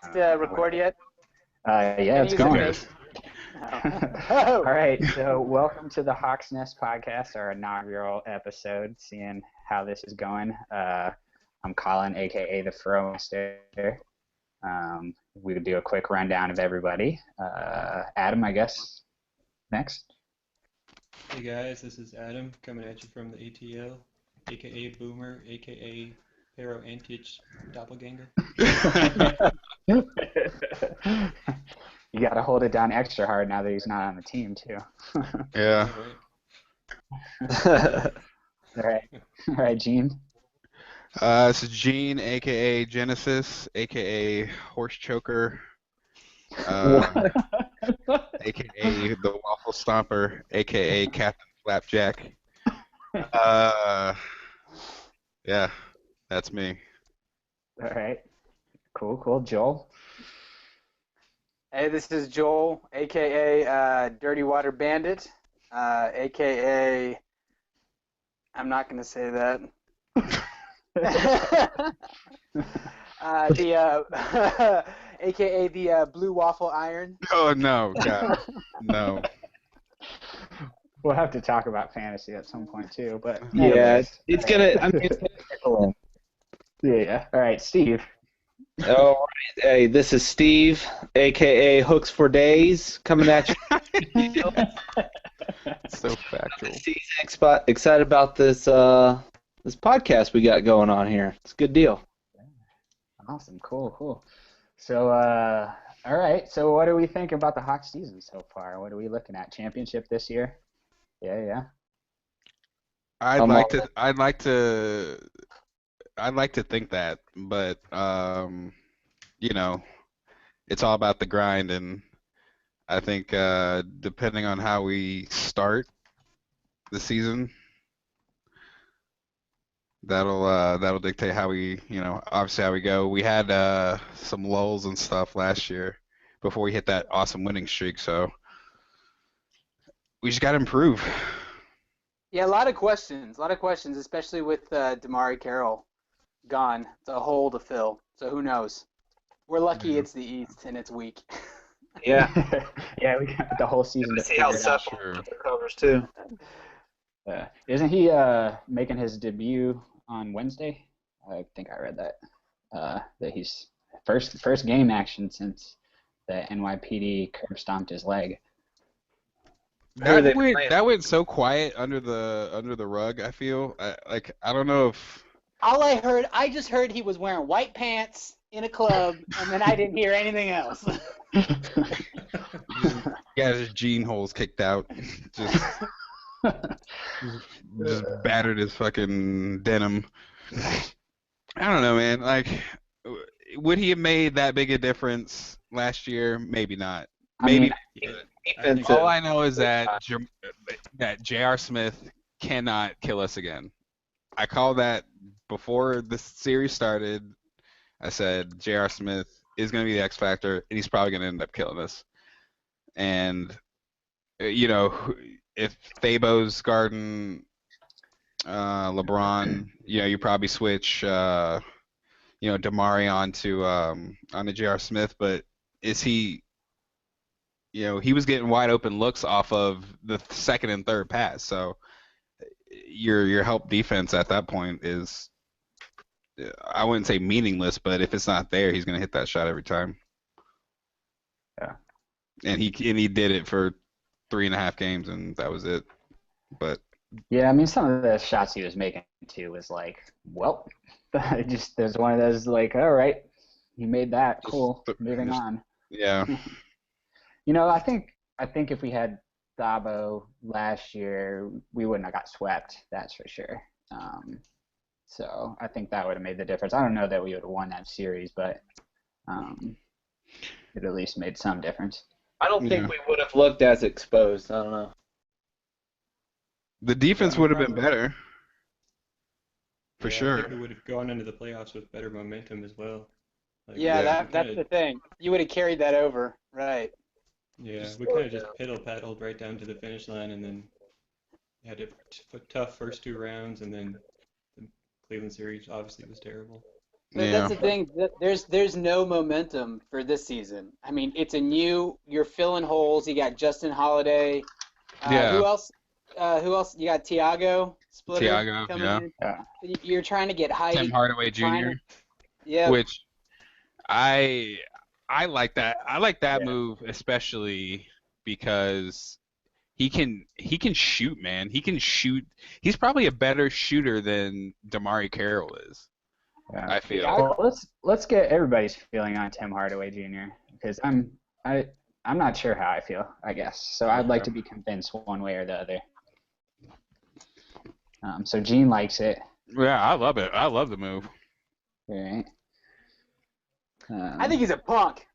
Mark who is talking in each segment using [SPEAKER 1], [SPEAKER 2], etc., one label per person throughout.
[SPEAKER 1] Record yet?
[SPEAKER 2] Yeah, it's
[SPEAKER 1] use a
[SPEAKER 2] going.
[SPEAKER 1] fake? No.
[SPEAKER 2] All right, so welcome to the Hawks Nest podcast, our inaugural episode, seeing how this is going. I'm Colin, aka the Fro Master. We would do a quick rundown of everybody. Adam, I guess, next.
[SPEAKER 3] Hey guys, this is Adam coming at you from the ATL, aka Boomer, aka Pero Antich Doppelganger.
[SPEAKER 2] You got to hold it down extra hard now that he's not on the team, too.
[SPEAKER 4] Yeah.
[SPEAKER 2] All right, Gene.
[SPEAKER 4] This is Gene, aka Genesis, aka Horse Choker, aka the Waffle Stomper, aka Captain Flapjack. Yeah, that's me.
[SPEAKER 2] All right. Cool. Joel.
[SPEAKER 1] Hey, this is Joel, aka Dirty Water Bandit, aka I'm not gonna say that. AKA the Blue Waffle Iron.
[SPEAKER 4] Oh no, God, no.
[SPEAKER 2] We'll have to talk about fantasy at some point too, but
[SPEAKER 5] yeah, it's gonna. I mean, it's gonna trickle in.
[SPEAKER 2] Yeah. All right, Steve.
[SPEAKER 5] All right. Hey, this is Steve, aka Hooks for Days, coming at you.
[SPEAKER 4] So factual.
[SPEAKER 5] Excited about this this podcast we got going on here. It's a good deal.
[SPEAKER 2] Awesome. Cool. So, all right. So, what do we think about the Hawks season so far? What are we looking at? Championship this year? Yeah.
[SPEAKER 4] I'd like to think that, but it's all about the grind, and I think depending on how we start the season, that'll dictate how we, obviously how we go. We had some lulls and stuff last year before we hit that awesome winning streak, so we just got to improve.
[SPEAKER 1] Yeah, a lot of questions, especially with DeMarre Carroll gone. It's a hole to fill. So who knows? We're lucky it's the East and it's weak.
[SPEAKER 5] Yeah.
[SPEAKER 2] Yeah, we got the whole season to
[SPEAKER 5] See how
[SPEAKER 2] figure it out.
[SPEAKER 5] Seth covers too.
[SPEAKER 2] Isn't he making his debut on Wednesday? I think I read that. That he's first game action since the NYPD curb stomped his leg.
[SPEAKER 4] That went so quiet under the rug. I feel I don't know if.
[SPEAKER 1] I just heard he was wearing white pants in a club, and then I didn't hear anything else.
[SPEAKER 4] Yeah, his jean holes kicked out. Just battered his fucking denim. I don't know, man. Like, would he have made that big a difference last year? Maybe not. Maybe. All I know is that J.R. Smith cannot kill us again. I called that before the series started. I said J.R. Smith is going to be the X factor, and he's probably going to end up killing us. And if Thabo's guarding LeBron, you probably switch DeMarre onto J.R. Smith, but is he? He was getting wide open looks off of the second and third pass. So your help defense at that point is, I wouldn't say meaningless, but if it's not there, he's going to hit that shot every time.
[SPEAKER 2] Yeah.
[SPEAKER 4] And he did it for 3.5 games, and that was it. But
[SPEAKER 2] yeah, I mean, some of the shots he was making too was like, well, just there's one of those like, all right, he made that, cool, moving on.
[SPEAKER 4] Yeah.
[SPEAKER 2] I think if we had Thabo last year, we wouldn't have got swept. That's for sure. So I think that would have made the difference. I don't know that we would have won that series, but it at least made some difference.
[SPEAKER 5] I don't think we would have looked as exposed. I don't know.
[SPEAKER 4] The defense would have been better. For sure.
[SPEAKER 3] I think we would have gone into the playoffs with better momentum as well.
[SPEAKER 1] That's the thing. You would have carried that over, right?
[SPEAKER 3] Yeah, we kind of just piddle-paddled right down to the finish line, and then had a tough first 2 rounds, and then the Cleveland series obviously was terrible.
[SPEAKER 1] But
[SPEAKER 4] Yeah.
[SPEAKER 1] that's the thing. There's no momentum for this season. I mean, you're filling holes. You got Justin Holiday.
[SPEAKER 4] Yeah.
[SPEAKER 1] Who else? Who else? You got Tiago Splitter
[SPEAKER 4] Tiago,
[SPEAKER 1] coming
[SPEAKER 4] yeah.
[SPEAKER 1] in.
[SPEAKER 2] Yeah.
[SPEAKER 1] You're trying to get height.
[SPEAKER 4] Tim Hardaway
[SPEAKER 1] You're trying
[SPEAKER 4] Jr.
[SPEAKER 1] to- Yeah.
[SPEAKER 4] Which I like that. I like that
[SPEAKER 2] Yeah.
[SPEAKER 4] move especially because he can shoot, man. He can shoot. He's probably a better shooter than DeMarre Carroll is.
[SPEAKER 2] Yeah.
[SPEAKER 4] I feel.
[SPEAKER 2] Well, let's get everybody's feeling on Tim Hardaway Jr. because I'm not sure how I feel. I guess so. I'd like to be convinced one way or the other. So Gene likes it.
[SPEAKER 4] Yeah, I love it. I love the move.
[SPEAKER 2] Right.
[SPEAKER 1] I think he's a punk.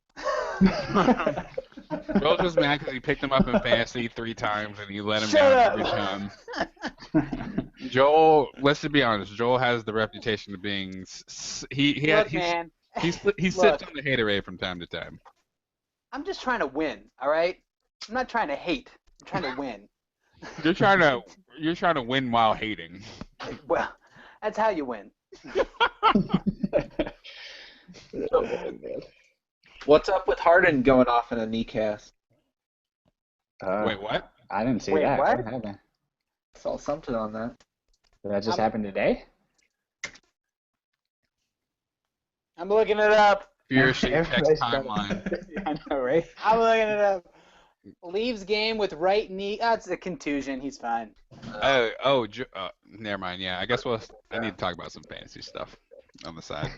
[SPEAKER 4] Joel's just mad because he picked him up in fantasy 3 times and he let him
[SPEAKER 1] Shut
[SPEAKER 4] down
[SPEAKER 1] up.
[SPEAKER 4] every time. Joel, let's be honest. Joel has the reputation of being
[SPEAKER 1] Look, man,
[SPEAKER 4] he sits
[SPEAKER 1] Look.
[SPEAKER 4] on the haterade from time to time.
[SPEAKER 1] I'm just trying to win. All right. I'm not trying to hate. I'm trying to win.
[SPEAKER 4] You're trying to win while hating.
[SPEAKER 1] Well, that's how you win.
[SPEAKER 5] What's up with Harden going off in a knee cast?
[SPEAKER 4] Wait, what?
[SPEAKER 2] I didn't see
[SPEAKER 1] Wait,
[SPEAKER 2] that.
[SPEAKER 1] what?
[SPEAKER 2] What happened?
[SPEAKER 5] Saw something on that.
[SPEAKER 2] Did that just happen today?
[SPEAKER 1] I'm looking it up.
[SPEAKER 4] Fear Shake text
[SPEAKER 2] Everybody's got it.
[SPEAKER 4] timeline.
[SPEAKER 2] I know, right?
[SPEAKER 1] I'm looking it up. Leaves game with right knee. Oh, it's a contusion. He's fine.
[SPEAKER 4] Never mind. Yeah, I guess I need to talk about some fantasy stuff on the side.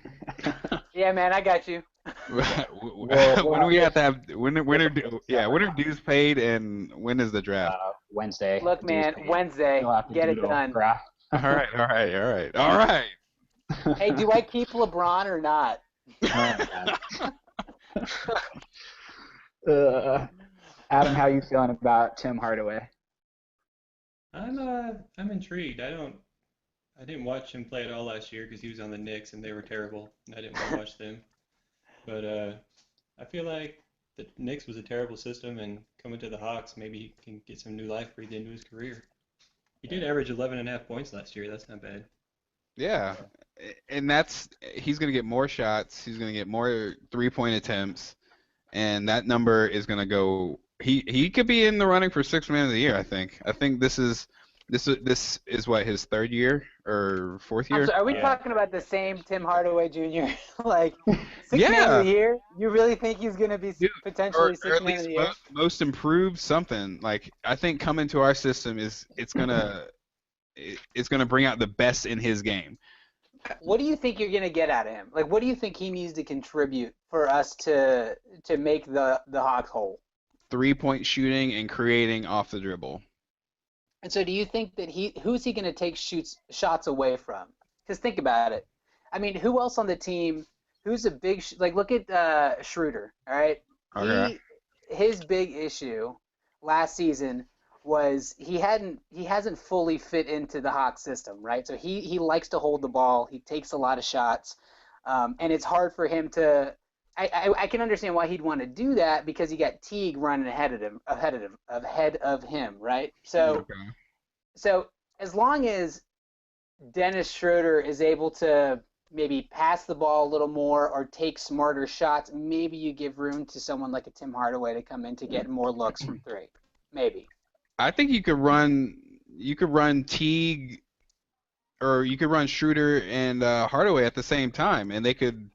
[SPEAKER 1] Yeah, man, I got you.
[SPEAKER 4] When we have to have when are dues paid and when is the draft?
[SPEAKER 2] Wednesday.
[SPEAKER 1] Look, man, Wednesday.
[SPEAKER 2] You'll have to
[SPEAKER 1] Get it
[SPEAKER 2] doodle,
[SPEAKER 1] done.
[SPEAKER 2] brah.
[SPEAKER 4] All right.
[SPEAKER 1] Hey, do I keep LeBron or not?
[SPEAKER 2] Adam, how you feeling about Tim Hardaway?
[SPEAKER 3] I'm intrigued. I didn't watch him play at all last year because he was on the Knicks and they were terrible, and I didn't want to watch them. But I feel like the Knicks was a terrible system, and coming to the Hawks, maybe he can get some new life breathed into his career. He did average 11.5 points last year. That's not bad.
[SPEAKER 4] Yeah, and he's gonna get more shots. He's gonna get more 3-point attempts, and that number is gonna go. He could be in the running for 6th man of the year. I think this is what, his 3rd year or 4th year?
[SPEAKER 1] I'm sorry, are we
[SPEAKER 2] Yeah.
[SPEAKER 1] talking about the same Tim Hardaway Jr.? Like, 6th
[SPEAKER 4] Yeah.
[SPEAKER 1] man of the year? You really think he's going to be
[SPEAKER 4] Dude,
[SPEAKER 1] potentially
[SPEAKER 4] or
[SPEAKER 1] 6th
[SPEAKER 4] at
[SPEAKER 1] man of
[SPEAKER 4] least
[SPEAKER 1] the year?
[SPEAKER 4] most improved something. Like I think coming to our system it's gonna bring out the best in his game.
[SPEAKER 1] What do you think you're going to get out of him? Like, what do you think he needs to contribute for us to make the Hawks whole?
[SPEAKER 4] 3-point shooting and creating off the dribble.
[SPEAKER 1] And so do you think that who's he going to take shots away from? Because think about it. I mean, who else on the team, who's a big, look at Schroeder, all right?
[SPEAKER 4] Okay.
[SPEAKER 1] His big issue last season was he hasn't fully fit into the Hawks system, right? So he likes to hold the ball. He takes a lot of shots. And it's hard for him to I can understand why he'd want to do that because you got Teague running ahead of him, right? So
[SPEAKER 4] Okay.
[SPEAKER 1] so as long as Dennis Schroeder is able to maybe pass the ball a little more or take smarter shots, maybe you give room to someone like a Tim Hardaway to come in to get more looks from 3. Maybe.
[SPEAKER 4] I think you could run Teague, or you could run Schroeder and Hardaway at the same time, and they could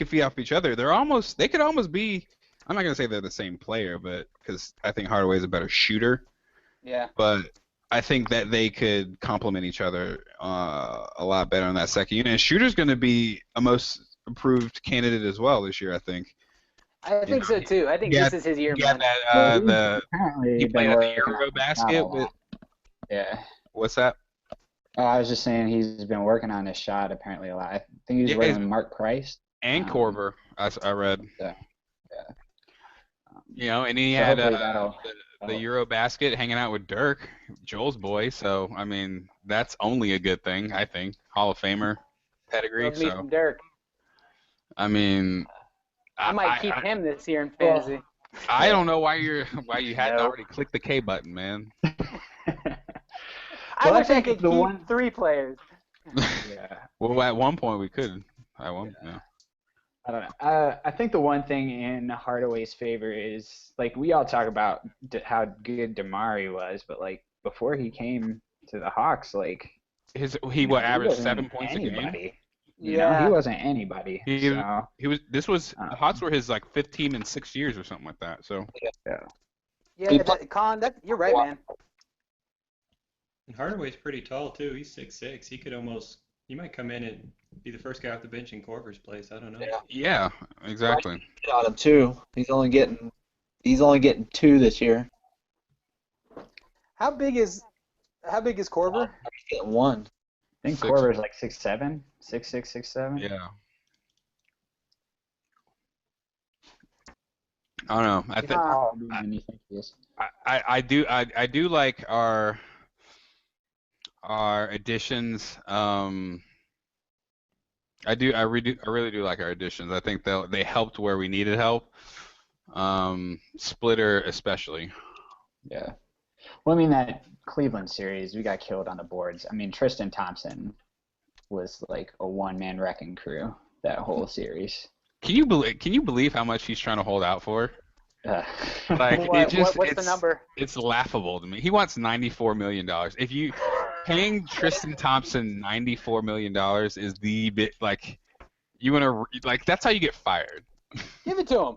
[SPEAKER 4] feed off each other. They could almost be. I'm not gonna say they're the same player, but because I think Hardaway is a better shooter,
[SPEAKER 1] Yeah.
[SPEAKER 4] but I think that they could complement each other a lot better on that second unit. And Schroeder's gonna be a most improved candidate as well this year, I think.
[SPEAKER 1] I think so too. I think
[SPEAKER 4] Yeah,
[SPEAKER 1] this is his year,
[SPEAKER 4] Yeah,
[SPEAKER 1] man.
[SPEAKER 4] that
[SPEAKER 2] Apparently
[SPEAKER 4] he
[SPEAKER 2] been
[SPEAKER 4] played at the
[SPEAKER 2] working on
[SPEAKER 4] Euro
[SPEAKER 2] his shot a
[SPEAKER 4] basket
[SPEAKER 2] lot.
[SPEAKER 4] with.
[SPEAKER 2] Yeah.
[SPEAKER 4] What's that?
[SPEAKER 2] I was just saying he's been working on his shot apparently a lot. I think he was
[SPEAKER 4] Yeah,
[SPEAKER 2] working with Mark Price.
[SPEAKER 4] And Korver, I read.
[SPEAKER 2] Yeah.
[SPEAKER 4] You know, and he
[SPEAKER 2] So
[SPEAKER 4] had
[SPEAKER 2] hopefully that'll-
[SPEAKER 4] the Eurobasket hanging out with Dirk, Joel's boy. So I mean, that's only a good thing, I think. Hall of Famer pedigree.
[SPEAKER 1] Love me
[SPEAKER 4] So
[SPEAKER 1] some Dirk.
[SPEAKER 4] I mean,
[SPEAKER 1] I might keep him this year in fantasy.
[SPEAKER 4] I don't know why you hadn't already clicked the K button, man.
[SPEAKER 1] I wish I
[SPEAKER 2] think
[SPEAKER 1] could
[SPEAKER 2] the
[SPEAKER 1] keep
[SPEAKER 2] one-
[SPEAKER 1] 3 players.
[SPEAKER 2] Yeah.
[SPEAKER 4] Well, at one point we could. I won't. No.
[SPEAKER 2] I don't know. I think the one thing in Hardaway's favor is like we all talk about how good Damari was, but like before he came to the Hawks, like
[SPEAKER 4] He averaged
[SPEAKER 2] wasn't
[SPEAKER 4] 7 points a game.
[SPEAKER 2] anybody. You
[SPEAKER 1] Yeah.
[SPEAKER 2] know, he wasn't anybody.
[SPEAKER 4] He
[SPEAKER 2] So
[SPEAKER 4] was. This was the Hawks were his like 5th team in 6 years or something like that. So
[SPEAKER 1] Yeah, Colin, you're right, man.
[SPEAKER 3] And Hardaway's pretty tall too. He's 6'6". He might come in and be the first guy off the bench in Korver's place. I don't know.
[SPEAKER 4] yeah, exactly.
[SPEAKER 5] Got him too. He's only getting 2 this year.
[SPEAKER 1] How big is Korver?
[SPEAKER 5] He's getting 1.
[SPEAKER 2] I think
[SPEAKER 4] 6'.
[SPEAKER 2] Korver's like 6'7", 6'6", 6'7".
[SPEAKER 4] Yeah. I don't know. I think
[SPEAKER 2] taller than you think he is.
[SPEAKER 4] I do like our additions. I really do like our additions. I think they helped where we needed help. Splitter especially.
[SPEAKER 2] Yeah. Well, I mean, that Cleveland series, we got killed on the boards. I mean, Tristan Thompson was like a one-man wrecking crew that whole series.
[SPEAKER 4] Can you believe how much he's trying to hold out for? Like
[SPEAKER 1] What's the number?
[SPEAKER 4] It's laughable to me. He wants $94 million. If you paying Tristan Thompson $94 million is the bit like you want to like that's how you get fired.
[SPEAKER 1] Give it to him.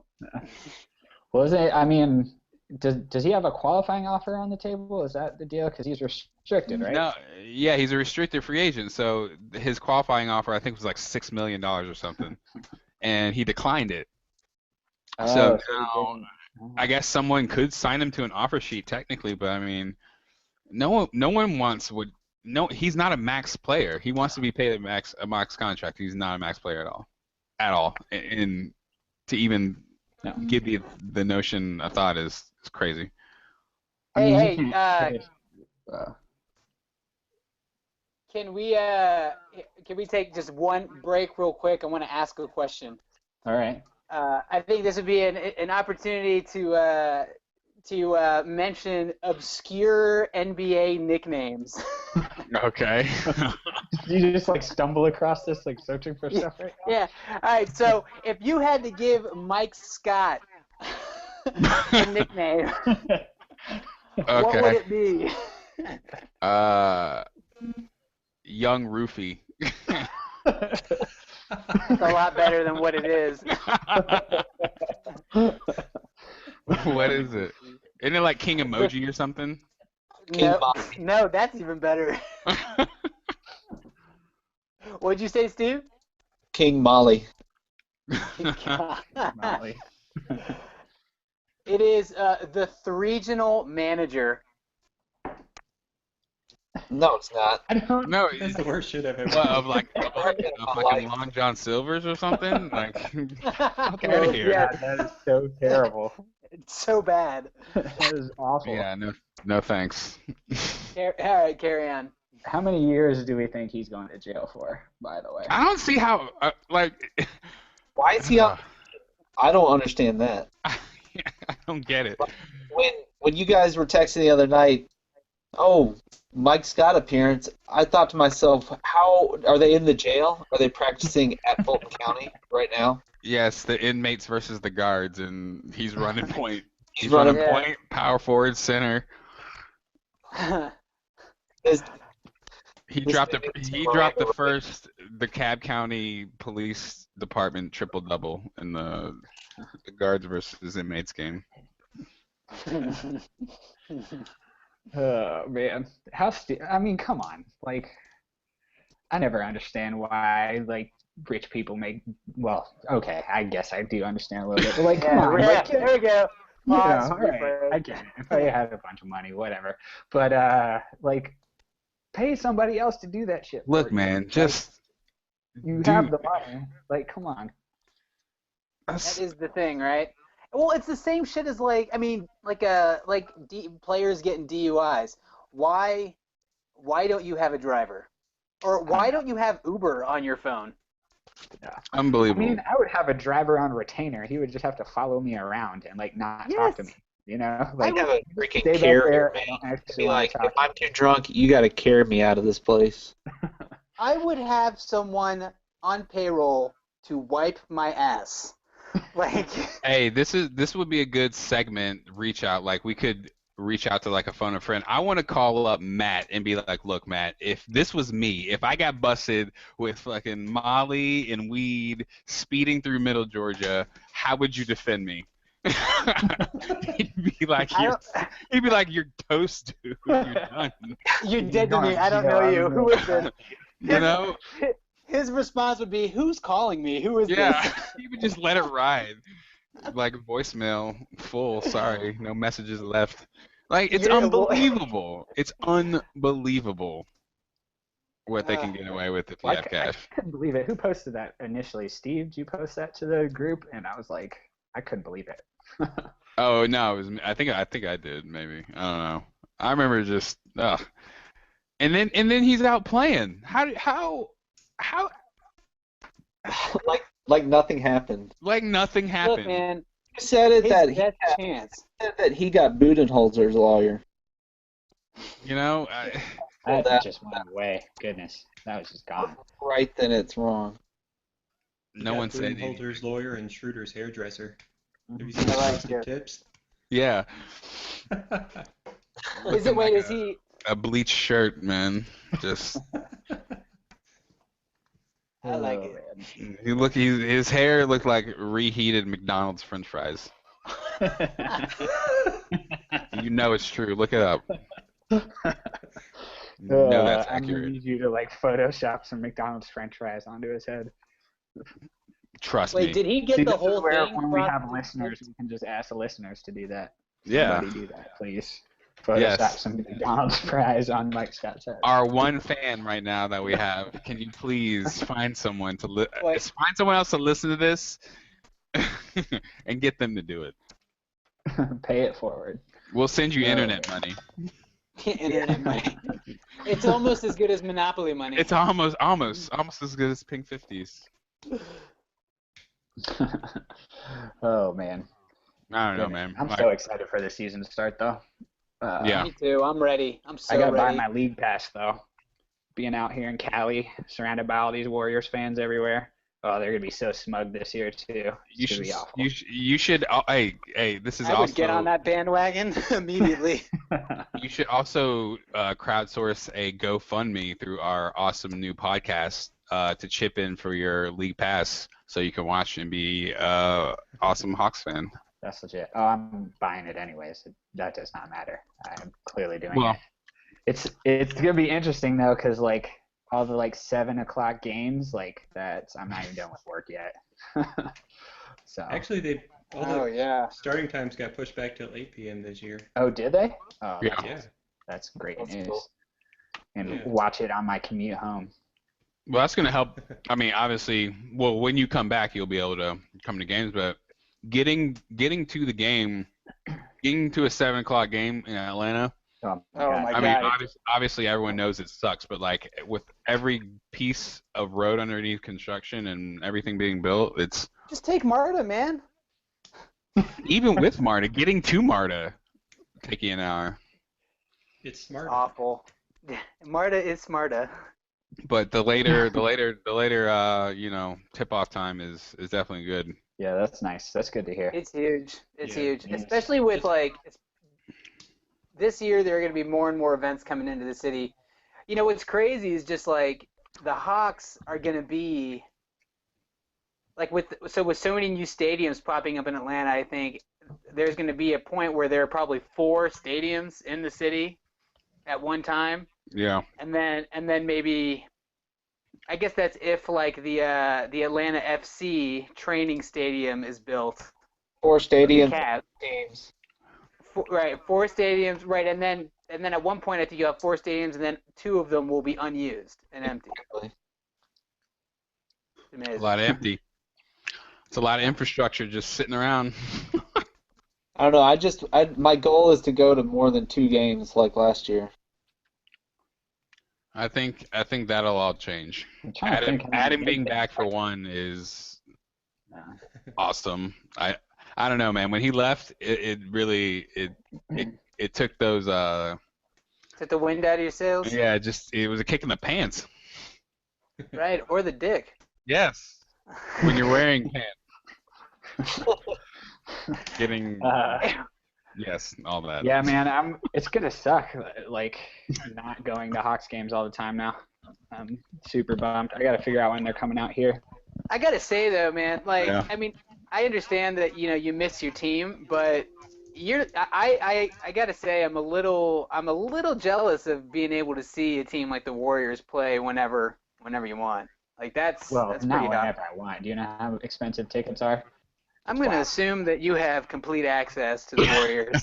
[SPEAKER 2] Was it? I mean, does he have a qualifying offer on the table? Is that the deal? Because he's restricted, right?
[SPEAKER 4] No, yeah, he's a restricted free agent. So his qualifying offer I think was like $6 million or something, and he declined it. So now, I guess someone could sign him to an offer sheet technically, but I mean, no one he's not a max player. He wants to be paid a max contract. He's not a max player at all. And to even give the notion a thought is crazy.
[SPEAKER 1] Hey, can we take just one break real quick? I want to ask a question.
[SPEAKER 2] All right.
[SPEAKER 1] I think this would be an opportunity to mention obscure NBA nicknames.
[SPEAKER 4] Okay.
[SPEAKER 2] You just like stumble across this like searching for stuff right now?
[SPEAKER 1] Yeah. All right. So if you had to give Mike Scott a nickname, what would it be?
[SPEAKER 4] Young Roofy.
[SPEAKER 1] It's a lot better than what it is.
[SPEAKER 4] What is it? Isn't it like King Emoji or something?
[SPEAKER 1] No, that's even better. What'd you say, Steve?
[SPEAKER 5] King Molly.
[SPEAKER 2] Molly.
[SPEAKER 1] It is the regional manager.
[SPEAKER 5] No, it's not.
[SPEAKER 2] I don't.
[SPEAKER 4] No,
[SPEAKER 3] That's the worst shit I've ever
[SPEAKER 4] what,
[SPEAKER 3] heard.
[SPEAKER 4] of fucking Long John Silver's or something? Like, get out of here.
[SPEAKER 2] Yeah, that is so terrible.
[SPEAKER 1] It's so bad.
[SPEAKER 2] That is awful.
[SPEAKER 4] Yeah, no thanks.
[SPEAKER 1] All right, carry on.
[SPEAKER 2] How many years do we think he's going to jail for, by the way?
[SPEAKER 4] I don't see how,
[SPEAKER 5] Why is he on? I don't understand that.
[SPEAKER 4] I don't get it.
[SPEAKER 5] When you guys were texting the other night, Mike Scott appearance, I thought to myself, how are they in the jail? Are they practicing at Fulton County right now?
[SPEAKER 4] Yes, the inmates versus the guards, and he's running point. He's
[SPEAKER 5] running
[SPEAKER 4] running point, power forward, center. He dropped the Cab County Police Department triple double in the guards versus inmates game.
[SPEAKER 2] Oh man, I mean, come on. Like, I never understand why like rich people make. Well, okay, I guess I do understand a little bit, but like, come on. Like,
[SPEAKER 1] there we go.
[SPEAKER 2] You know,
[SPEAKER 1] Pause,
[SPEAKER 2] all right, I get it. If I had a bunch of money, whatever. But like, pay somebody else to do that shit.
[SPEAKER 4] Look, man, just
[SPEAKER 2] you have the money. Like, come on.
[SPEAKER 1] That is the thing, right? Well, it's the same shit as like players getting DUIs. Why don't you have a driver, or why don't you have Uber on your phone?
[SPEAKER 2] Yeah.
[SPEAKER 4] Unbelievable.
[SPEAKER 2] I mean, I would have a driver on retainer. He would just have to follow me around and like not talk to me. You know, like
[SPEAKER 5] I have a freaking
[SPEAKER 2] stay back
[SPEAKER 5] carrier,
[SPEAKER 2] there, I don't
[SPEAKER 5] man.
[SPEAKER 2] actually
[SPEAKER 5] Be
[SPEAKER 2] wanna
[SPEAKER 5] like,
[SPEAKER 2] talk
[SPEAKER 5] if I'm too drunk, you got to carry me out of this place.
[SPEAKER 1] I would have someone on payroll to wipe my ass. Like,
[SPEAKER 4] Hey, this would be a good segment. Reach out, like we could reach out to like a phone a friend. I want to call up Matt and be like, look, Matt, if this was me, if I got busted with fucking Molly and weed speeding through Middle Georgia, how would you defend me? he'd be like,
[SPEAKER 1] I
[SPEAKER 4] you're,
[SPEAKER 1] don't,
[SPEAKER 4] he'd be like, you're toast, dude. You're done.
[SPEAKER 1] you're dead to me. I don't know you. Who is this?
[SPEAKER 4] You know?
[SPEAKER 1] His response would be, "Who's calling me? Who is
[SPEAKER 4] Yeah,
[SPEAKER 1] this?"
[SPEAKER 4] he would just let it ride. Like voicemail full. Sorry, no messages left. Like it's
[SPEAKER 1] You're-
[SPEAKER 4] unbelievable. It's unbelievable what they can get away with if you have
[SPEAKER 2] I
[SPEAKER 4] cash.
[SPEAKER 2] couldn't believe it. Who posted that initially? Steve, did you post that to the group? And I was like, I couldn't believe it.
[SPEAKER 4] Oh no, it was. I think I did maybe. I don't know. I remember just. Ugh. And then he's out playing. How
[SPEAKER 5] Like nothing happened.
[SPEAKER 4] like nothing happened.
[SPEAKER 1] Look, man,
[SPEAKER 5] You said it
[SPEAKER 1] his
[SPEAKER 5] that he
[SPEAKER 1] best chance.
[SPEAKER 5] said that he got Budenholzer's lawyer.
[SPEAKER 4] You know.
[SPEAKER 2] That just went away. Goodness, that was just gone.
[SPEAKER 5] Right then, it's wrong.
[SPEAKER 4] No one said anything.
[SPEAKER 3] Holder's lawyer and Schroeder's hairdresser. Have you
[SPEAKER 2] Mhm.
[SPEAKER 3] seen
[SPEAKER 1] I like
[SPEAKER 3] Frosted
[SPEAKER 1] it.
[SPEAKER 3] Tips?
[SPEAKER 4] Yeah.
[SPEAKER 1] Is it? Wait, is he?
[SPEAKER 4] A bleached shirt, man? Just.
[SPEAKER 1] I like
[SPEAKER 2] Oh,
[SPEAKER 1] it.
[SPEAKER 4] His hair looked like reheated McDonald's French fries.
[SPEAKER 2] man.
[SPEAKER 4] You know it's true. Look it up. You know that's
[SPEAKER 2] I'm gonna
[SPEAKER 4] accurate.
[SPEAKER 2] need you to like Photoshop some McDonald's French fries onto his head.
[SPEAKER 4] Trust
[SPEAKER 1] Wait,
[SPEAKER 4] me.
[SPEAKER 1] did he get
[SPEAKER 2] See,
[SPEAKER 1] the
[SPEAKER 2] this is
[SPEAKER 1] whole
[SPEAKER 2] where
[SPEAKER 1] thing?
[SPEAKER 2] when we have
[SPEAKER 1] Frosted
[SPEAKER 2] listeners,
[SPEAKER 1] Tips?
[SPEAKER 2] we can just ask the listeners to do that.
[SPEAKER 4] Yeah.
[SPEAKER 2] Somebody do that, please. Photoshop
[SPEAKER 4] Yes.
[SPEAKER 2] some McDonald's fries on Mike Scott's head.
[SPEAKER 4] Our one fan right now that we have, can you please find someone to
[SPEAKER 1] Wait.
[SPEAKER 4] find someone else to listen to this and get them to do it.
[SPEAKER 2] Pay it forward.
[SPEAKER 4] We'll send you
[SPEAKER 2] Oh,
[SPEAKER 4] internet
[SPEAKER 2] man.
[SPEAKER 4] money.
[SPEAKER 1] Internet money. It's almost as good as Monopoly money.
[SPEAKER 4] It's almost as good as Pink 50s.
[SPEAKER 2] Oh man.
[SPEAKER 4] I don't know,
[SPEAKER 2] Goodness.
[SPEAKER 4] man.
[SPEAKER 2] I'm
[SPEAKER 4] Like,
[SPEAKER 2] so excited for the season to start though.
[SPEAKER 4] Yeah.
[SPEAKER 1] Me too. I'm ready. I'm so
[SPEAKER 2] I gotta buy
[SPEAKER 1] ready.
[SPEAKER 2] my league pass though. Being out here in Cali, surrounded by all these Warriors fans everywhere. Oh, they're gonna be so smug this year too.
[SPEAKER 4] you
[SPEAKER 2] It's
[SPEAKER 4] should
[SPEAKER 2] gonna be awful.
[SPEAKER 4] you should hey, this is
[SPEAKER 1] I
[SPEAKER 4] also
[SPEAKER 1] would get on that bandwagon immediately.
[SPEAKER 4] You should also crowdsource a GoFundMe through our awesome new podcast to chip in for your league pass, so you can watch and be awesome Hawks fan.
[SPEAKER 2] That's legit. Oh, I'm buying it anyways. That does not matter. I'm clearly doing
[SPEAKER 4] Well-
[SPEAKER 2] it. It's gonna be interesting though, cause like all the like 7 o'clock games, like I'm not even done with work yet. So.
[SPEAKER 3] Actually, all
[SPEAKER 1] Oh
[SPEAKER 3] the
[SPEAKER 1] yeah.
[SPEAKER 3] starting times got pushed back till 8 p.m. this year.
[SPEAKER 2] Oh, did they? Oh,
[SPEAKER 4] Yeah.
[SPEAKER 3] Yeah.
[SPEAKER 2] that's great
[SPEAKER 5] That's
[SPEAKER 2] news.
[SPEAKER 5] cool.
[SPEAKER 2] And
[SPEAKER 3] Yeah.
[SPEAKER 2] watch it on my commute home.
[SPEAKER 4] Well, that's gonna help. I mean, obviously, well, when you come back, you'll be able to come to games, but getting to the game, getting to a 7 o'clock game in Atlanta.
[SPEAKER 2] Oh,
[SPEAKER 1] Oh,
[SPEAKER 2] God.
[SPEAKER 1] my
[SPEAKER 4] I mean,
[SPEAKER 1] God.
[SPEAKER 4] obviously, everyone knows it sucks, but like with every piece of road underneath construction and everything being built, it's
[SPEAKER 1] Just take Marta, man.
[SPEAKER 4] even with Marta, getting to Marta take you an hour.
[SPEAKER 3] It's smart.
[SPEAKER 1] Awful. Marta is smarta.
[SPEAKER 4] But the later tip off time is definitely good.
[SPEAKER 2] Yeah, that's nice. That's good to hear.
[SPEAKER 1] It's huge. It's
[SPEAKER 3] Yeah,
[SPEAKER 1] huge.
[SPEAKER 2] yes.
[SPEAKER 1] Especially with this year there are going to be more and more events coming into the city. You know what's crazy is just like the Hawks are going to be like with so many new stadiums popping up in Atlanta. I think there's going to be a point where there are probably 4 stadiums in the city at one time,
[SPEAKER 4] Yeah.
[SPEAKER 1] and then maybe I guess that's if like the Atlanta FC training stadium is built.
[SPEAKER 5] 4 stadiums,
[SPEAKER 1] Cavs.
[SPEAKER 5] games.
[SPEAKER 1] Right, 4 stadiums, right, and then at one point I think you have 4 stadiums, and then 2 of them will be unused and empty.
[SPEAKER 5] Really.
[SPEAKER 4] A
[SPEAKER 1] Amazing.
[SPEAKER 4] lot of empty. It's a lot of infrastructure just sitting around.
[SPEAKER 5] I don't know. My goal is to go to more than 2 games like last year.
[SPEAKER 4] I think that'll all change.
[SPEAKER 2] I'm trying to think how many
[SPEAKER 4] Adam
[SPEAKER 2] games
[SPEAKER 4] being
[SPEAKER 2] they-
[SPEAKER 4] back for one is
[SPEAKER 2] No.
[SPEAKER 4] awesome. I don't know, man. When he left, it really took those
[SPEAKER 1] Took the wind out of your sails,
[SPEAKER 4] it was a kick in the pants.
[SPEAKER 1] right, or the dick.
[SPEAKER 4] Yes. When you're wearing pants. Getting yes, all that.
[SPEAKER 2] Yeah, man, it's gonna suck, like not going to Hawks games all the time now. I'm super bummed. I gotta figure out when they're coming out here.
[SPEAKER 1] I gotta say though, man, like
[SPEAKER 4] Yeah.
[SPEAKER 1] I mean, I understand that you miss your team, but I gotta say I'm a little jealous of being able to see a team like the Warriors play whenever you want. Like that's
[SPEAKER 2] Well,
[SPEAKER 1] pretty
[SPEAKER 2] not
[SPEAKER 1] awesome.
[SPEAKER 2] whenever I want. Do you know how expensive tickets are?
[SPEAKER 1] I'm going to assume that you have complete access to the Warriors.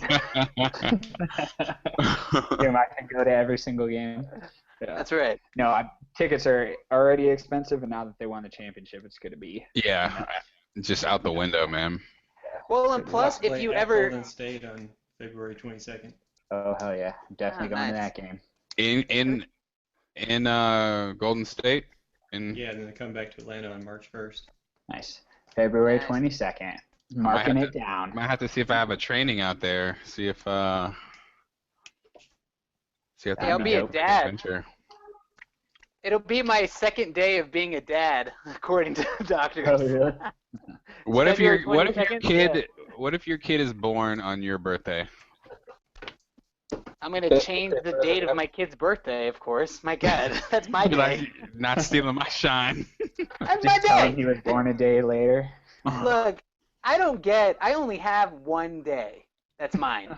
[SPEAKER 2] I can go to every single game. Yeah.
[SPEAKER 1] That's right.
[SPEAKER 2] No, tickets are already expensive, and now that they won the championship, it's going to be.
[SPEAKER 4] Yeah, just out the window, man.
[SPEAKER 1] Well, and plus, if
[SPEAKER 3] Play
[SPEAKER 1] you
[SPEAKER 3] at
[SPEAKER 1] ever
[SPEAKER 3] Golden State on February 22nd.
[SPEAKER 2] Oh hell yeah, definitely going to
[SPEAKER 1] nice.
[SPEAKER 2] that game.
[SPEAKER 4] In Golden State.
[SPEAKER 3] Yeah, and then they come back to Atlanta on March 1st.
[SPEAKER 2] Nice. February
[SPEAKER 1] Nice.
[SPEAKER 2] 22nd. Marking
[SPEAKER 4] have
[SPEAKER 2] it down.
[SPEAKER 4] Might have to see if I have a training out there. See if
[SPEAKER 1] Hey, I'll
[SPEAKER 2] be
[SPEAKER 1] be a
[SPEAKER 2] dope.
[SPEAKER 1] dad.
[SPEAKER 4] Adventure.
[SPEAKER 1] It'll be my second day of being a dad, according to doctors.
[SPEAKER 2] Oh really?
[SPEAKER 4] What if your
[SPEAKER 1] February 22nd?
[SPEAKER 4] kid is born on your birthday?
[SPEAKER 1] I'm going to change the date of my kid's birthday, of course. My God, that's my
[SPEAKER 4] You're like,
[SPEAKER 1] day.
[SPEAKER 4] not stealing my shine.
[SPEAKER 1] That's my
[SPEAKER 2] Just tell him
[SPEAKER 1] day.
[SPEAKER 2] he was born a day later.
[SPEAKER 1] Look, I only have one day. That's mine.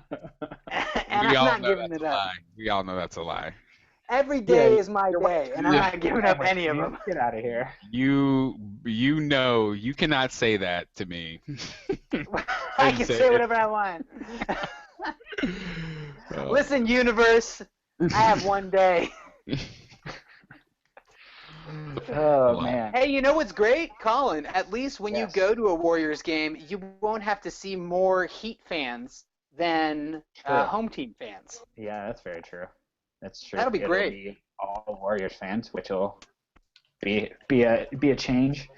[SPEAKER 1] And
[SPEAKER 4] We
[SPEAKER 1] I'm
[SPEAKER 4] all
[SPEAKER 1] not
[SPEAKER 4] know
[SPEAKER 1] giving
[SPEAKER 4] that's
[SPEAKER 1] it
[SPEAKER 4] a
[SPEAKER 1] up.
[SPEAKER 4] lie. We all know that's a lie.
[SPEAKER 1] Every day
[SPEAKER 2] Yeah,
[SPEAKER 1] is my
[SPEAKER 2] your
[SPEAKER 1] day, and I'm
[SPEAKER 4] Yeah.
[SPEAKER 1] not giving up any of them.
[SPEAKER 2] Get out of here.
[SPEAKER 4] You know you cannot say that to me.
[SPEAKER 1] I can say whatever I want. Listen, universe, I have one day.
[SPEAKER 2] Oh man.
[SPEAKER 1] Hey, you know what's great, Colin? At least when
[SPEAKER 2] Yes.
[SPEAKER 1] you go to a Warriors game, you won't have to see more Heat fans than
[SPEAKER 2] True.
[SPEAKER 1] home team fans.
[SPEAKER 2] Yeah, that's very true. That's true.
[SPEAKER 1] That'll be
[SPEAKER 2] It'll
[SPEAKER 1] great.
[SPEAKER 2] Be all Warriors fans, which will be a change.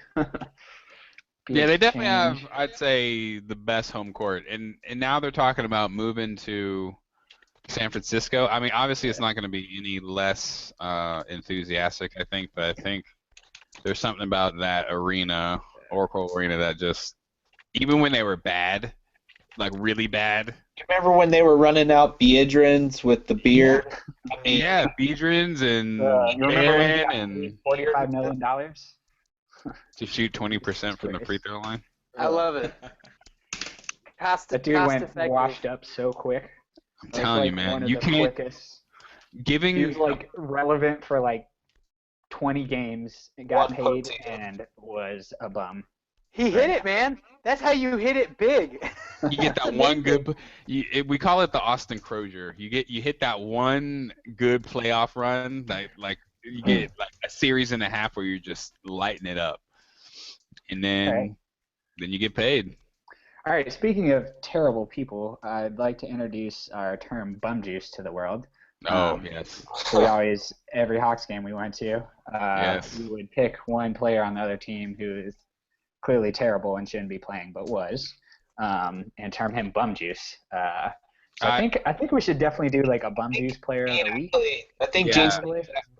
[SPEAKER 2] Be
[SPEAKER 4] Yeah,
[SPEAKER 2] a
[SPEAKER 4] they definitely have,
[SPEAKER 2] change.
[SPEAKER 4] I'd say, the best home court. And now they're talking about moving to San Francisco. I mean, obviously it's not going to be any less enthusiastic, I think, but I think there's something about that arena, Oracle Arena, that just, even when they were bad, like really bad.
[SPEAKER 5] Remember when they were running out Biedrins with the beer? I mean,
[SPEAKER 4] Yeah, Biedrins and
[SPEAKER 2] You remember when he got
[SPEAKER 4] and
[SPEAKER 2] $45 million?
[SPEAKER 4] to shoot 20% from the free throw line.
[SPEAKER 1] I love it.
[SPEAKER 2] That dude went
[SPEAKER 1] Cost-effective.
[SPEAKER 2] washed up so quick.
[SPEAKER 4] I'm
[SPEAKER 2] It's
[SPEAKER 4] telling you,
[SPEAKER 2] like
[SPEAKER 4] man,
[SPEAKER 2] one of
[SPEAKER 4] you
[SPEAKER 2] the
[SPEAKER 4] can't
[SPEAKER 2] quickest.
[SPEAKER 4] giving.
[SPEAKER 2] He was like relevant for like 20 games, and got
[SPEAKER 5] One
[SPEAKER 2] paid,
[SPEAKER 5] potato.
[SPEAKER 2] and was a bum.
[SPEAKER 1] He hit it, man. That's how you hit it big.
[SPEAKER 4] You get that one good. We call it the Austin Crozier. You hit that one good playoff run. Like you get like a series and a half where you're just lighting it up, and then
[SPEAKER 2] Okay.
[SPEAKER 4] you get paid.
[SPEAKER 2] All right, speaking of terrible people, I'd like to introduce our term bum juice to the world.
[SPEAKER 4] Oh
[SPEAKER 2] Um,
[SPEAKER 4] yes.
[SPEAKER 2] We always, every Hawks game we went to,
[SPEAKER 4] Yes.
[SPEAKER 2] we would pick one player on the other team who is clearly terrible and shouldn't be playing, but was, and term him bum juice. So I think we should definitely do like a bum juice player of the week.
[SPEAKER 5] I think
[SPEAKER 4] Yeah.
[SPEAKER 5] James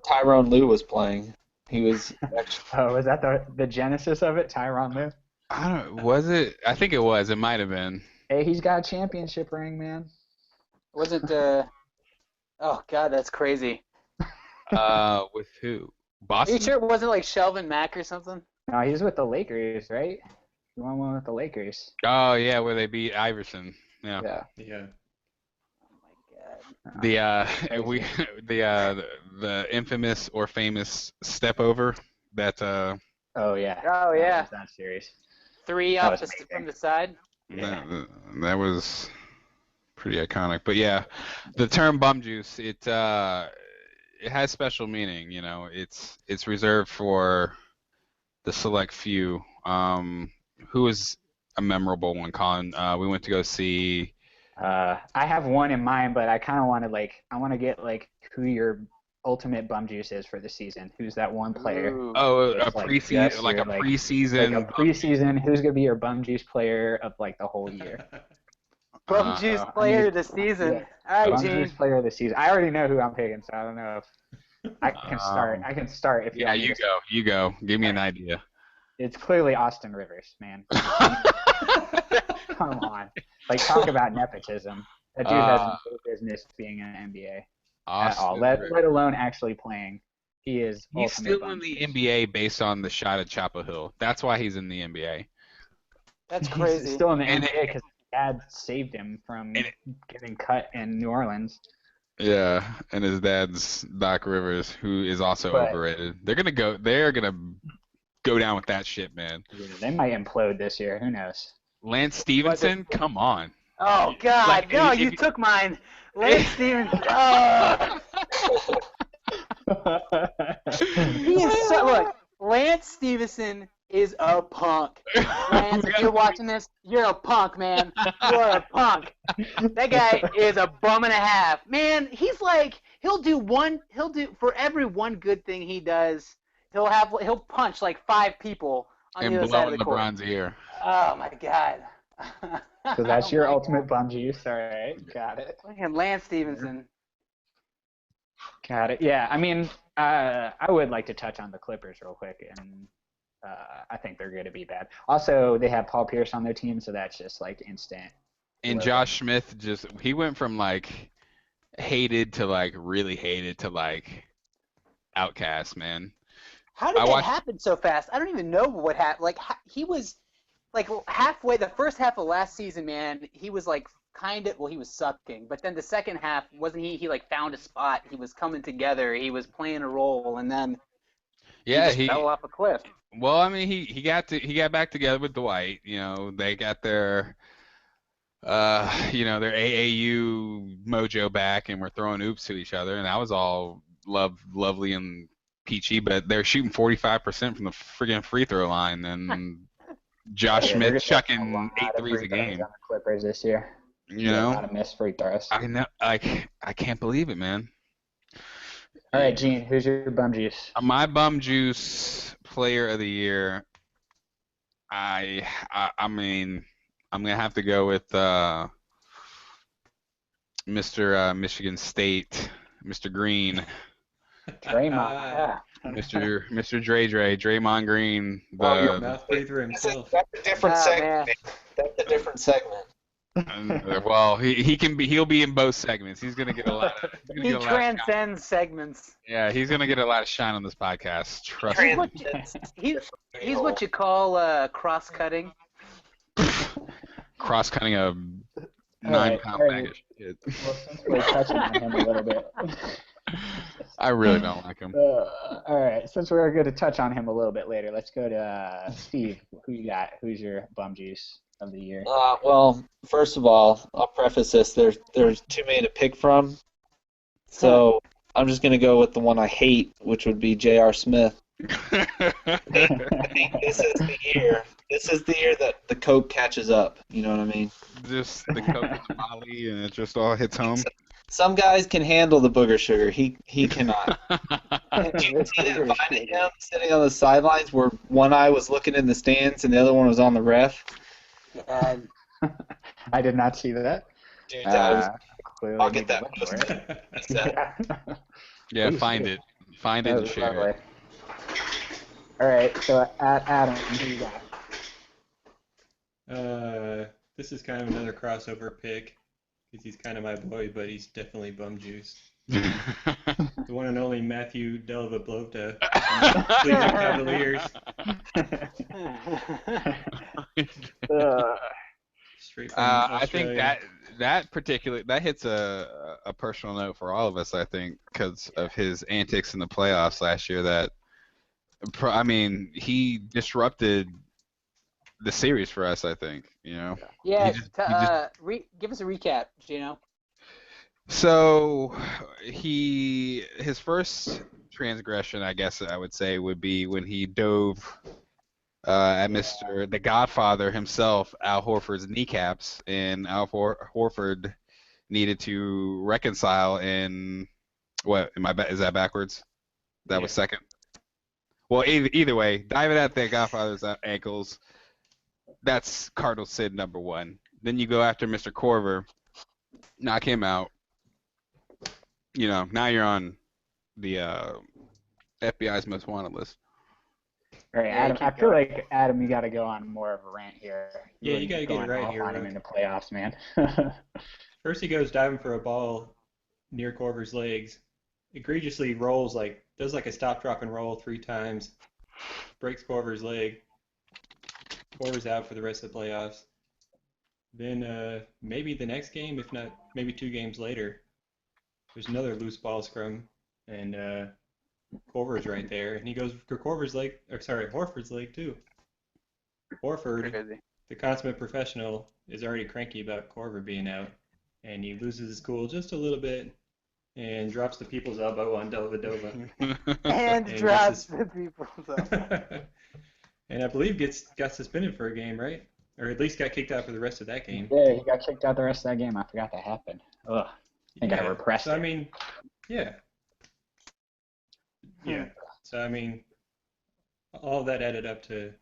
[SPEAKER 5] Tyrone Lue was playing. He was actually,
[SPEAKER 2] Oh, was that the genesis of it, Tyronn Lue?
[SPEAKER 4] I don't. Was it? I think it was. It might have been.
[SPEAKER 2] Hey, he's got a championship ring, man.
[SPEAKER 1] Wasn't oh God, that's crazy.
[SPEAKER 4] With who?
[SPEAKER 1] Are
[SPEAKER 4] Boston.
[SPEAKER 1] you sure it wasn't like Shelvin Mack or something?
[SPEAKER 2] No, he's with the Lakers, right? He won one with the Lakers.
[SPEAKER 4] Oh yeah, where they beat Iverson. Yeah.
[SPEAKER 2] Yeah.
[SPEAKER 3] Yeah.
[SPEAKER 1] Oh my God.
[SPEAKER 4] The we the infamous or famous step over that
[SPEAKER 2] Oh yeah.
[SPEAKER 1] Oh, yeah.
[SPEAKER 2] That series.
[SPEAKER 1] Three
[SPEAKER 2] That
[SPEAKER 1] off
[SPEAKER 2] was
[SPEAKER 1] from the side.
[SPEAKER 2] Yeah.
[SPEAKER 4] that was pretty iconic. But yeah, the term bum juice, it has special meaning, you know. It's reserved for the select few. Who is a memorable one, Colin? We went to go see
[SPEAKER 2] I have one in mind, but I kind of want to I want to get like who your ultimate bum juice is for the season. Who's that one player?
[SPEAKER 1] Ooh.
[SPEAKER 4] a
[SPEAKER 2] It's like
[SPEAKER 4] preseason
[SPEAKER 2] just
[SPEAKER 4] like a
[SPEAKER 2] your, like
[SPEAKER 4] preseason
[SPEAKER 2] a preseason. Who's gonna be your bum juice player of like the whole year?
[SPEAKER 1] Bum juice
[SPEAKER 2] I
[SPEAKER 1] player
[SPEAKER 2] mean,
[SPEAKER 1] of the season.
[SPEAKER 2] yeah.
[SPEAKER 1] All right,
[SPEAKER 2] Bum
[SPEAKER 1] Gene.
[SPEAKER 2] juice player of the season. I already know who I'm picking, so I don't know if I can start. I can start if you
[SPEAKER 4] Yeah,
[SPEAKER 2] want me
[SPEAKER 4] you
[SPEAKER 2] to
[SPEAKER 4] go. You go. Give me an idea.
[SPEAKER 2] It's clearly Austin Rivers, man. Come on. Like, talk about nepotism. That dude has no business being in the NBA at all, let alone actually playing. He is
[SPEAKER 4] He's
[SPEAKER 2] ultimate
[SPEAKER 4] still in the NBA based on the shot at Chapel Hill. That's why he's in the NBA.
[SPEAKER 1] That's
[SPEAKER 2] He's
[SPEAKER 1] crazy.
[SPEAKER 2] still in the NBA because his dad saved him from getting cut in New Orleans.
[SPEAKER 4] Yeah, and his dad's Doc Rivers, who is also overrated. They're gonna go down with that shit, man.
[SPEAKER 2] Yeah, they might implode this year. Who knows?
[SPEAKER 4] Lance Stevenson, come on.
[SPEAKER 1] Oh God,
[SPEAKER 4] Like,
[SPEAKER 1] no!
[SPEAKER 4] if
[SPEAKER 1] You
[SPEAKER 4] you-
[SPEAKER 1] took mine, Lance Stevenson. Oh. He is look. Lance Stevenson is a punk. Lance, if you're watching this, you're a punk, man. You're a punk. That guy is a bum and a half, man. He's like he'll do for every one good thing he does, he'll punch like 5 people on
[SPEAKER 4] And
[SPEAKER 1] the other side of
[SPEAKER 4] blowing
[SPEAKER 1] the court.
[SPEAKER 4] LeBron's ear.
[SPEAKER 1] Oh my God.
[SPEAKER 2] So that's your
[SPEAKER 1] Oh my
[SPEAKER 2] ultimate bum juice. All right, got it.
[SPEAKER 1] God. Look at Lance Stevenson.
[SPEAKER 2] Got it. Yeah, I mean, I would like to touch on the Clippers real quick, and I think they're going to be bad. Also, they have Paul Pierce on their team, so that's just like instant.
[SPEAKER 4] And Josh Smith he went from like hated to like really hated to like outcast, man.
[SPEAKER 1] How did that happen so fast? I don't even know what happened. Like he was like halfway the first half of last season, man. He was like he was sucking, but then the second half wasn't he like found a spot. He was coming together. He was playing a role, and then he fell off a cliff.
[SPEAKER 4] Well, I mean, he got back together with Dwight. You know, they got their their AAU mojo back, and we're throwing oops to each other, and that was all lovely and peachy. But they're shooting 45% from the friggin' free throw line, and Josh Smith chucking 8 threes a game.
[SPEAKER 2] On the Clippers this year.
[SPEAKER 4] You know,
[SPEAKER 2] a lot of missed free throws.
[SPEAKER 4] I know, I can't believe it, man.
[SPEAKER 2] All right, Gene, who's your bum juice?
[SPEAKER 4] My bum juice player of the year. I mean, I'm gonna have to go with Mr. Michigan State, Mr. Green.
[SPEAKER 2] Draymond.
[SPEAKER 4] Mr. Draymond Green.
[SPEAKER 3] Mouth breather himself.
[SPEAKER 5] That's a different segment. That's a different segment.
[SPEAKER 4] Well, he'll be in both segments. He's gonna get a lot.
[SPEAKER 1] He transcends segments.
[SPEAKER 4] Yeah, he's gonna get a lot of shine on this podcast. Trust me.
[SPEAKER 1] He's what you call cross-cutting.
[SPEAKER 4] Cross-cutting a 9-pound bag of shit.
[SPEAKER 2] Well, since we're touching on him a little bit.
[SPEAKER 4] I really don't like him.
[SPEAKER 2] All right, since we're going to touch on him a little bit later, let's go to Steve. Who you got? Who's your bum juice of the year?
[SPEAKER 5] Well, first of all, I'll preface this. There's too many to pick from, so I'm just going to go with the one I hate, which would be J.R. Smith. I think this is the year. This is the year that the coke catches up. You know what I mean?
[SPEAKER 4] Just the coke and the Molly, and it just all hits home.
[SPEAKER 5] Some guys can handle the booger sugar. He cannot. Did you see that fight of him sitting on the sidelines where one eye was looking in the stands and the other one was on the ref?
[SPEAKER 1] And
[SPEAKER 2] I did not see that.
[SPEAKER 5] Dude, I'll get that
[SPEAKER 2] for
[SPEAKER 5] posted.
[SPEAKER 4] Yeah, find it. Find it and share it.
[SPEAKER 2] All right, so Adam, who you got?
[SPEAKER 3] This is kind of another crossover pick because he's kind of my boy, but he's definitely bum juice. The one and only Matthew Dellavedova, Cleveland Cavaliers. Straight from
[SPEAKER 4] I think
[SPEAKER 3] Australia.
[SPEAKER 4] that hits a personal note for all of us. I think because of his antics in the playoffs last year. He disrupted the series for us. I think
[SPEAKER 1] Yeah, give us a recap, Gino.
[SPEAKER 4] So his first transgression, I guess I would say, would be when he dove at the Godfather himself, Al Horford's kneecaps, and Al Horford needed to reconcile in what? Is that backwards? That was second. Well, either way, diving at the Godfather's ankles. That's Cardinal Sid number 1. Then you go after Mr. Korver, knock him out. You know, now you're on the FBI's most wanted list.
[SPEAKER 2] All right,
[SPEAKER 1] Yeah,
[SPEAKER 2] Adam.
[SPEAKER 1] keep
[SPEAKER 2] I feel
[SPEAKER 1] going.
[SPEAKER 2] like Adam, you got to go on more of a rant here.
[SPEAKER 3] Yeah, you gotta get it
[SPEAKER 2] going
[SPEAKER 3] right
[SPEAKER 2] off
[SPEAKER 3] here,
[SPEAKER 2] on him
[SPEAKER 3] Rook.
[SPEAKER 2] in the playoffs, man.
[SPEAKER 3] First he goes diving for a ball near Corver's legs, egregiously rolls does like a stop, drop, and roll 3 times, breaks Corver's leg. Corver's out for the rest of the playoffs. Then maybe the next game, if not maybe 2 games later, there's another loose ball scrum, and Corver's right there, and he goes for Corver's leg, or sorry, Horford's leg too. Horford,
[SPEAKER 1] Crazy.
[SPEAKER 3] the consummate professional, is already cranky about Corver being out, and he loses his cool just a little bit and drops the people's elbow on Dellavedova.
[SPEAKER 1] And
[SPEAKER 3] And
[SPEAKER 1] drops
[SPEAKER 3] gets
[SPEAKER 1] the people's up.
[SPEAKER 3] And I believe got suspended for a game, right? Or at least got kicked out for the rest of that game.
[SPEAKER 2] Yeah, he got kicked out the rest of that game. I forgot that happened. Ugh. I think I repressed
[SPEAKER 3] So I
[SPEAKER 2] it.
[SPEAKER 3] mean, yeah. Yeah. So I mean, all of that added up to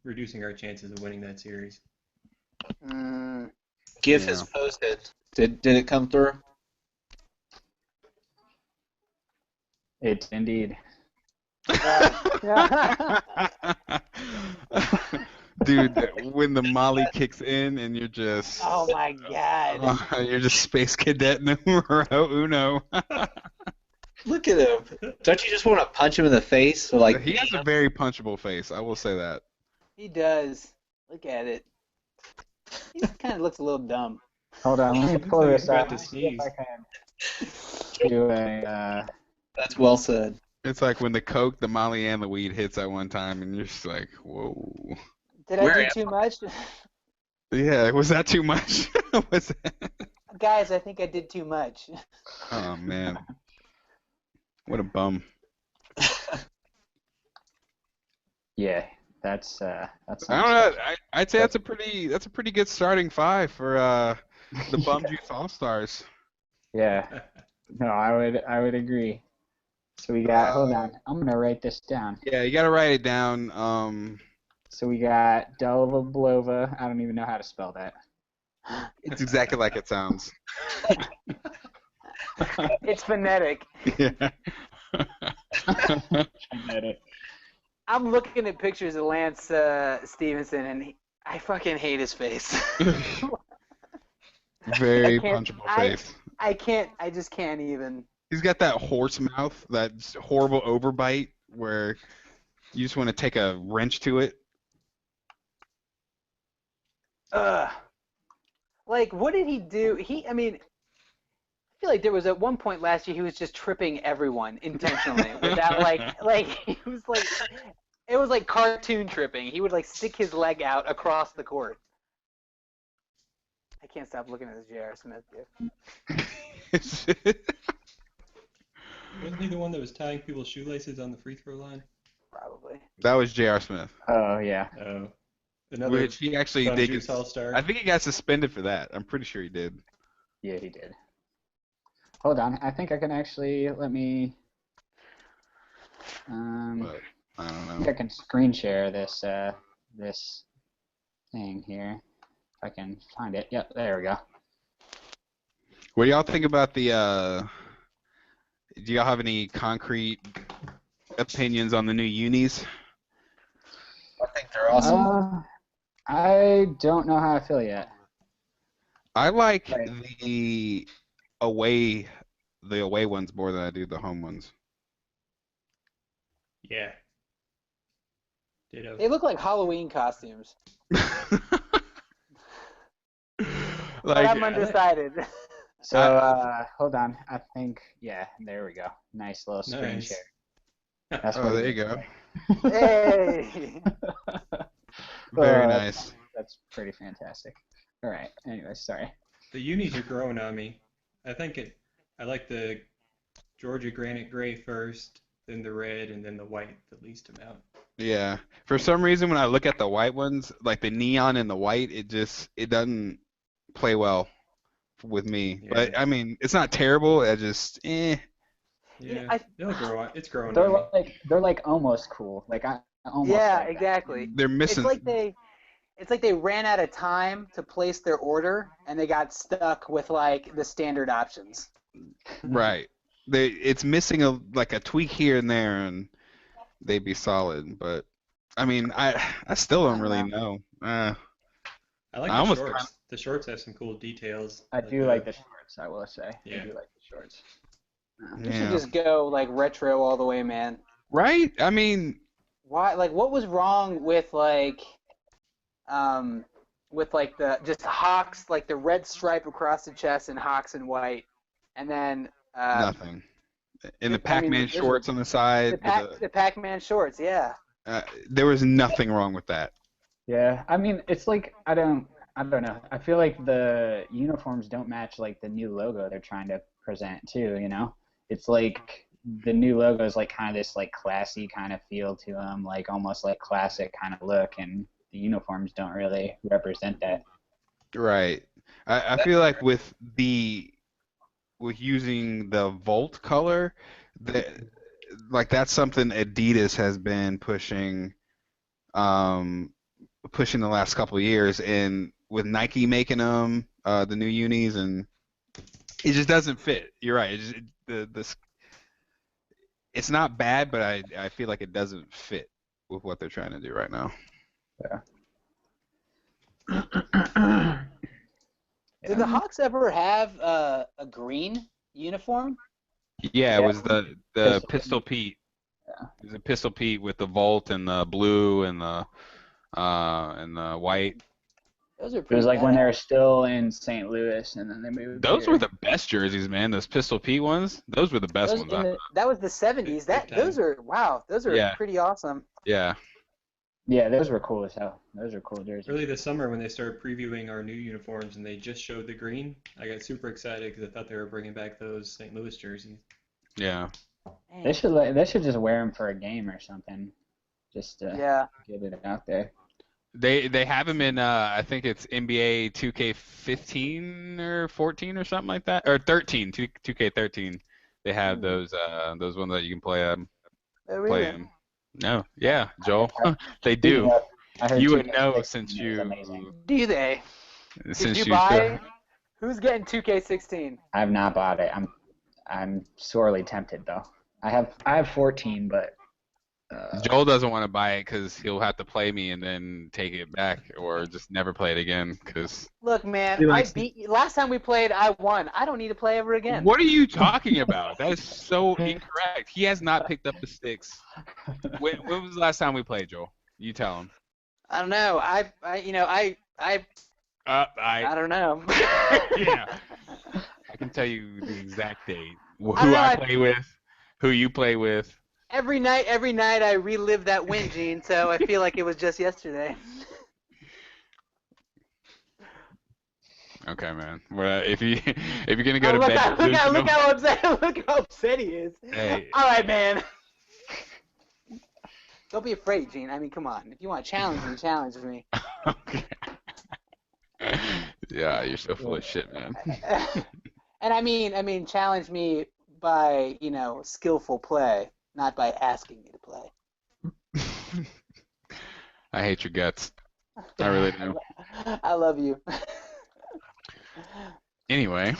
[SPEAKER 3] reducing our chances of winning that series.
[SPEAKER 1] Mm,
[SPEAKER 5] GIF
[SPEAKER 4] Yeah.
[SPEAKER 5] is posted. Did it come through?
[SPEAKER 2] It's indeed.
[SPEAKER 4] Dude, when the Molly kicks in and you're just
[SPEAKER 1] oh my god.
[SPEAKER 4] you're just space cadet numero uno.
[SPEAKER 5] Look at him. Don't you just want to punch him in the face? Or like
[SPEAKER 4] He has a very punchable face, I will say that.
[SPEAKER 1] He does. Look at it. He kind of looks a little dumb.
[SPEAKER 2] Hold on, let me
[SPEAKER 3] Looks
[SPEAKER 2] pull
[SPEAKER 3] like
[SPEAKER 2] this
[SPEAKER 3] he's about
[SPEAKER 2] up.
[SPEAKER 3] to
[SPEAKER 2] See if
[SPEAKER 3] sneeze.
[SPEAKER 2] I can do a.
[SPEAKER 5] That's well said.
[SPEAKER 4] It's like when the coke, the Molly, and the weed hits at one time, and you're just like, whoa.
[SPEAKER 1] Did
[SPEAKER 5] Where
[SPEAKER 1] I
[SPEAKER 5] am
[SPEAKER 1] do too much?
[SPEAKER 4] Yeah, was that too much? Was that...
[SPEAKER 1] Guys, I think I did too much.
[SPEAKER 4] Oh man, what a bum.
[SPEAKER 2] Yeah, that's.
[SPEAKER 4] I don't know. I'd say that's a pretty good starting 5 for the Bum Juice All Stars.
[SPEAKER 2] Yeah. No, I would agree. So we got. Hold on, I'm gonna write this down.
[SPEAKER 4] Yeah, you gotta write it down.
[SPEAKER 2] So we got Dellavedova. I don't even know how to spell that.
[SPEAKER 4] It's exactly like it sounds.
[SPEAKER 1] It's phonetic.
[SPEAKER 4] Yeah.
[SPEAKER 2] I get it.
[SPEAKER 1] I'm looking at pictures of Lance Stevenson, and I fucking hate his face.
[SPEAKER 4] Very
[SPEAKER 1] I can't-
[SPEAKER 4] punchable face.
[SPEAKER 1] I just can't even.
[SPEAKER 4] He's got that horse mouth, that horrible overbite where you just want to take a wrench to it.
[SPEAKER 1] Like, what did he do? I mean, I feel like there was at one point last year he was just tripping everyone intentionally without he was like, it was like cartoon tripping. He would like stick his leg out across the court. I can't stop looking at this J.R. Smith gif.
[SPEAKER 3] Wasn't he the one that was tying people's shoelaces on the free throw line?
[SPEAKER 1] Probably.
[SPEAKER 4] That was J.R. Smith,
[SPEAKER 2] Oh yeah.
[SPEAKER 3] Oh, another
[SPEAKER 4] which he actually
[SPEAKER 3] Bum
[SPEAKER 4] did.
[SPEAKER 3] Juice All-Star.
[SPEAKER 4] I think he got suspended for that. I'm pretty sure he did.
[SPEAKER 2] Yeah, he did. Hold on, I think I can actually let me.
[SPEAKER 4] But I don't
[SPEAKER 2] I
[SPEAKER 4] know.
[SPEAKER 2] think I can screen share this this thing here. If I can find it. Yep, there we go.
[SPEAKER 4] What do y'all think about the? Do y'all have any concrete opinions on the new unis?
[SPEAKER 5] I think they're awesome.
[SPEAKER 2] I don't know how I feel yet.
[SPEAKER 4] I like
[SPEAKER 2] Right.
[SPEAKER 4] the away ones more than I do the home ones.
[SPEAKER 3] Yeah. Ditto.
[SPEAKER 1] They look like Halloween costumes. But I'm undecided.
[SPEAKER 2] So hold on, I think there we go. Nice little screen
[SPEAKER 3] Nice.
[SPEAKER 2] share. That's
[SPEAKER 4] Oh,
[SPEAKER 2] what
[SPEAKER 4] there
[SPEAKER 2] it
[SPEAKER 4] you
[SPEAKER 2] is.
[SPEAKER 4] go.
[SPEAKER 1] Hey.
[SPEAKER 4] Very
[SPEAKER 2] Uh,
[SPEAKER 4] nice.
[SPEAKER 2] That's pretty fantastic. All right. Anyway, sorry.
[SPEAKER 3] The unis are growing on me. I like the Georgia Granite Gray first, then the red, and then the white the least amount.
[SPEAKER 4] Yeah. For some reason, when I look at the white ones, like the neon and the white, it doesn't play well with me.
[SPEAKER 3] Yeah.
[SPEAKER 4] But I mean, it's not terrible. I just
[SPEAKER 3] Yeah,
[SPEAKER 1] Yeah,
[SPEAKER 3] it'll grow on. It's growing
[SPEAKER 2] They're
[SPEAKER 3] on me.
[SPEAKER 2] like almost cool. Like I almost.
[SPEAKER 1] Yeah,
[SPEAKER 2] like that.
[SPEAKER 1] exactly.
[SPEAKER 4] they're
[SPEAKER 1] It's
[SPEAKER 4] missing.
[SPEAKER 1] like they ran out of time to place their order, and they got stuck with like the standard options.
[SPEAKER 4] Right. It's missing a tweak here and there, and they'd be solid. But I mean, I still don't really know.
[SPEAKER 3] I like
[SPEAKER 4] I
[SPEAKER 3] the
[SPEAKER 4] almost
[SPEAKER 3] shorts. The shorts have some cool details.
[SPEAKER 2] I do like the shorts, I will say.
[SPEAKER 3] Yeah.
[SPEAKER 2] I do like the shorts.
[SPEAKER 1] You should just go like retro all the way, man.
[SPEAKER 4] Right? I mean,
[SPEAKER 1] Why? Like, what was wrong with like the just Hawks, like the red stripe across the chest and Hawks in white, and then
[SPEAKER 4] nothing. And the
[SPEAKER 1] I mean,
[SPEAKER 4] Pac-Man shorts on the side.
[SPEAKER 1] the Pac-Man shorts, yeah.
[SPEAKER 4] There was nothing wrong with that.
[SPEAKER 2] Yeah, I mean, it's like I don't know. I feel like the uniforms don't match like the new logo they're trying to present too. You know, it's like the new logo is like kind of this like classy kind of feel to them, like almost like classic kind of look, and the uniforms don't really represent that.
[SPEAKER 4] Right. I feel like with using the Volt color, that's something Adidas has been pushing the last couple of years, and with Nike making them the new unis, and it just doesn't fit. You're right. It's not bad, but I feel like it doesn't fit with what they're trying to do right now.
[SPEAKER 2] Yeah.
[SPEAKER 1] Did the Hawks ever have a green uniform?
[SPEAKER 4] Yeah, it was the Pistol Pete.
[SPEAKER 2] Yeah.
[SPEAKER 4] It was a Pistol Pete with the Volt and the blue and the white.
[SPEAKER 1] Those are
[SPEAKER 2] It
[SPEAKER 1] pretty
[SPEAKER 2] was like when
[SPEAKER 1] badass.
[SPEAKER 2] they were still in St. Louis, and then they moved.
[SPEAKER 4] Those
[SPEAKER 2] here.
[SPEAKER 4] were the best jerseys, man. Those Pistol Pete ones. Those were the best ones.
[SPEAKER 1] That was the 70s. Those are pretty awesome.
[SPEAKER 4] Yeah.
[SPEAKER 2] Yeah, those were cool as hell. Those are cool jerseys.
[SPEAKER 3] Early this summer when they started previewing our new uniforms and they just showed the green, I got super excited because I thought they were bringing back those St. Louis jerseys.
[SPEAKER 4] Yeah.
[SPEAKER 2] They should just wear them for a game or something, just to get it out there.
[SPEAKER 4] They have them in I think it's NBA 2K15 or 14 or something like that, or 13 2K13. They have those ones that you can play
[SPEAKER 1] Really?
[SPEAKER 4] them. No, yeah, Joel, they do.
[SPEAKER 2] I heard
[SPEAKER 4] You would
[SPEAKER 2] 2K16
[SPEAKER 4] know
[SPEAKER 2] is
[SPEAKER 4] since
[SPEAKER 2] amazing.
[SPEAKER 1] Do they?
[SPEAKER 4] since
[SPEAKER 1] Did you
[SPEAKER 4] you
[SPEAKER 1] buy? Who's getting 2K16?
[SPEAKER 2] I have not bought it. I'm sorely tempted though. I have 14, but
[SPEAKER 4] Joel doesn't want to buy it because he'll have to play me and then take it back, or just never play it again. Because
[SPEAKER 1] Look, man,
[SPEAKER 4] He
[SPEAKER 1] I
[SPEAKER 4] likes-
[SPEAKER 1] beat you. Last time we played, I won. I don't need to play ever again.
[SPEAKER 4] what are you talking about? That is so incorrect. He has not picked up the sticks. When was the last time we played, Joel? You tell him.
[SPEAKER 1] I don't know. I don't know.
[SPEAKER 4] Yeah. I can tell you the exact date. Who
[SPEAKER 1] I know,
[SPEAKER 4] I play with, who you play with.
[SPEAKER 1] Every night I relive that win, Gene. So I feel like it was just yesterday.
[SPEAKER 4] Okay, man. Well, if you're gonna go to
[SPEAKER 1] look
[SPEAKER 4] bed,
[SPEAKER 1] look how upset. Look how upset he is.
[SPEAKER 4] Hey.
[SPEAKER 1] All right, man. Don't be afraid, Gene. I mean, come on. If you want to challenge me.
[SPEAKER 4] Okay. Yeah, you're so full of shit, man.
[SPEAKER 1] And I mean, challenge me by skillful play, not by asking me to play.
[SPEAKER 4] I hate your guts. I really do.
[SPEAKER 1] I love you.
[SPEAKER 4] Anyway.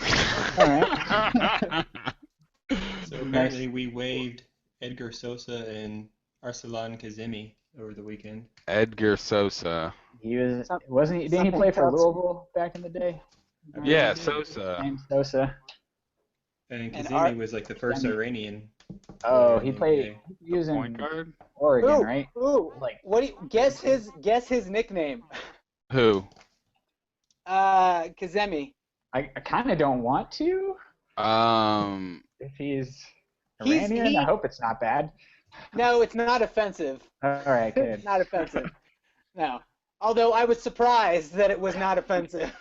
[SPEAKER 3] So apparently we waived Edgar Sosa and Arsalan Kazemi over the weekend.
[SPEAKER 4] Edgar Sosa.
[SPEAKER 2] he wasn't he? Didn't he play for Louisville back in the day?
[SPEAKER 4] Yeah, Sosa.
[SPEAKER 2] Named Sosa.
[SPEAKER 3] And
[SPEAKER 1] And
[SPEAKER 3] Kazemi was like the first Iranian.
[SPEAKER 2] Oh,
[SPEAKER 3] player
[SPEAKER 2] he
[SPEAKER 3] in the
[SPEAKER 2] played.
[SPEAKER 3] NBA.
[SPEAKER 2] He was
[SPEAKER 4] Point
[SPEAKER 2] in
[SPEAKER 4] guard?
[SPEAKER 2] Oregon, right?
[SPEAKER 1] Ooh.
[SPEAKER 2] Like
[SPEAKER 1] What do you guess his nickname?
[SPEAKER 4] Who?
[SPEAKER 1] Kazemi.
[SPEAKER 2] I kind of don't want to. If he's Iranian, I hope it's not bad.
[SPEAKER 1] No, it's not offensive.
[SPEAKER 2] All right, good.
[SPEAKER 1] Not offensive. No. Although I was surprised that it was not offensive.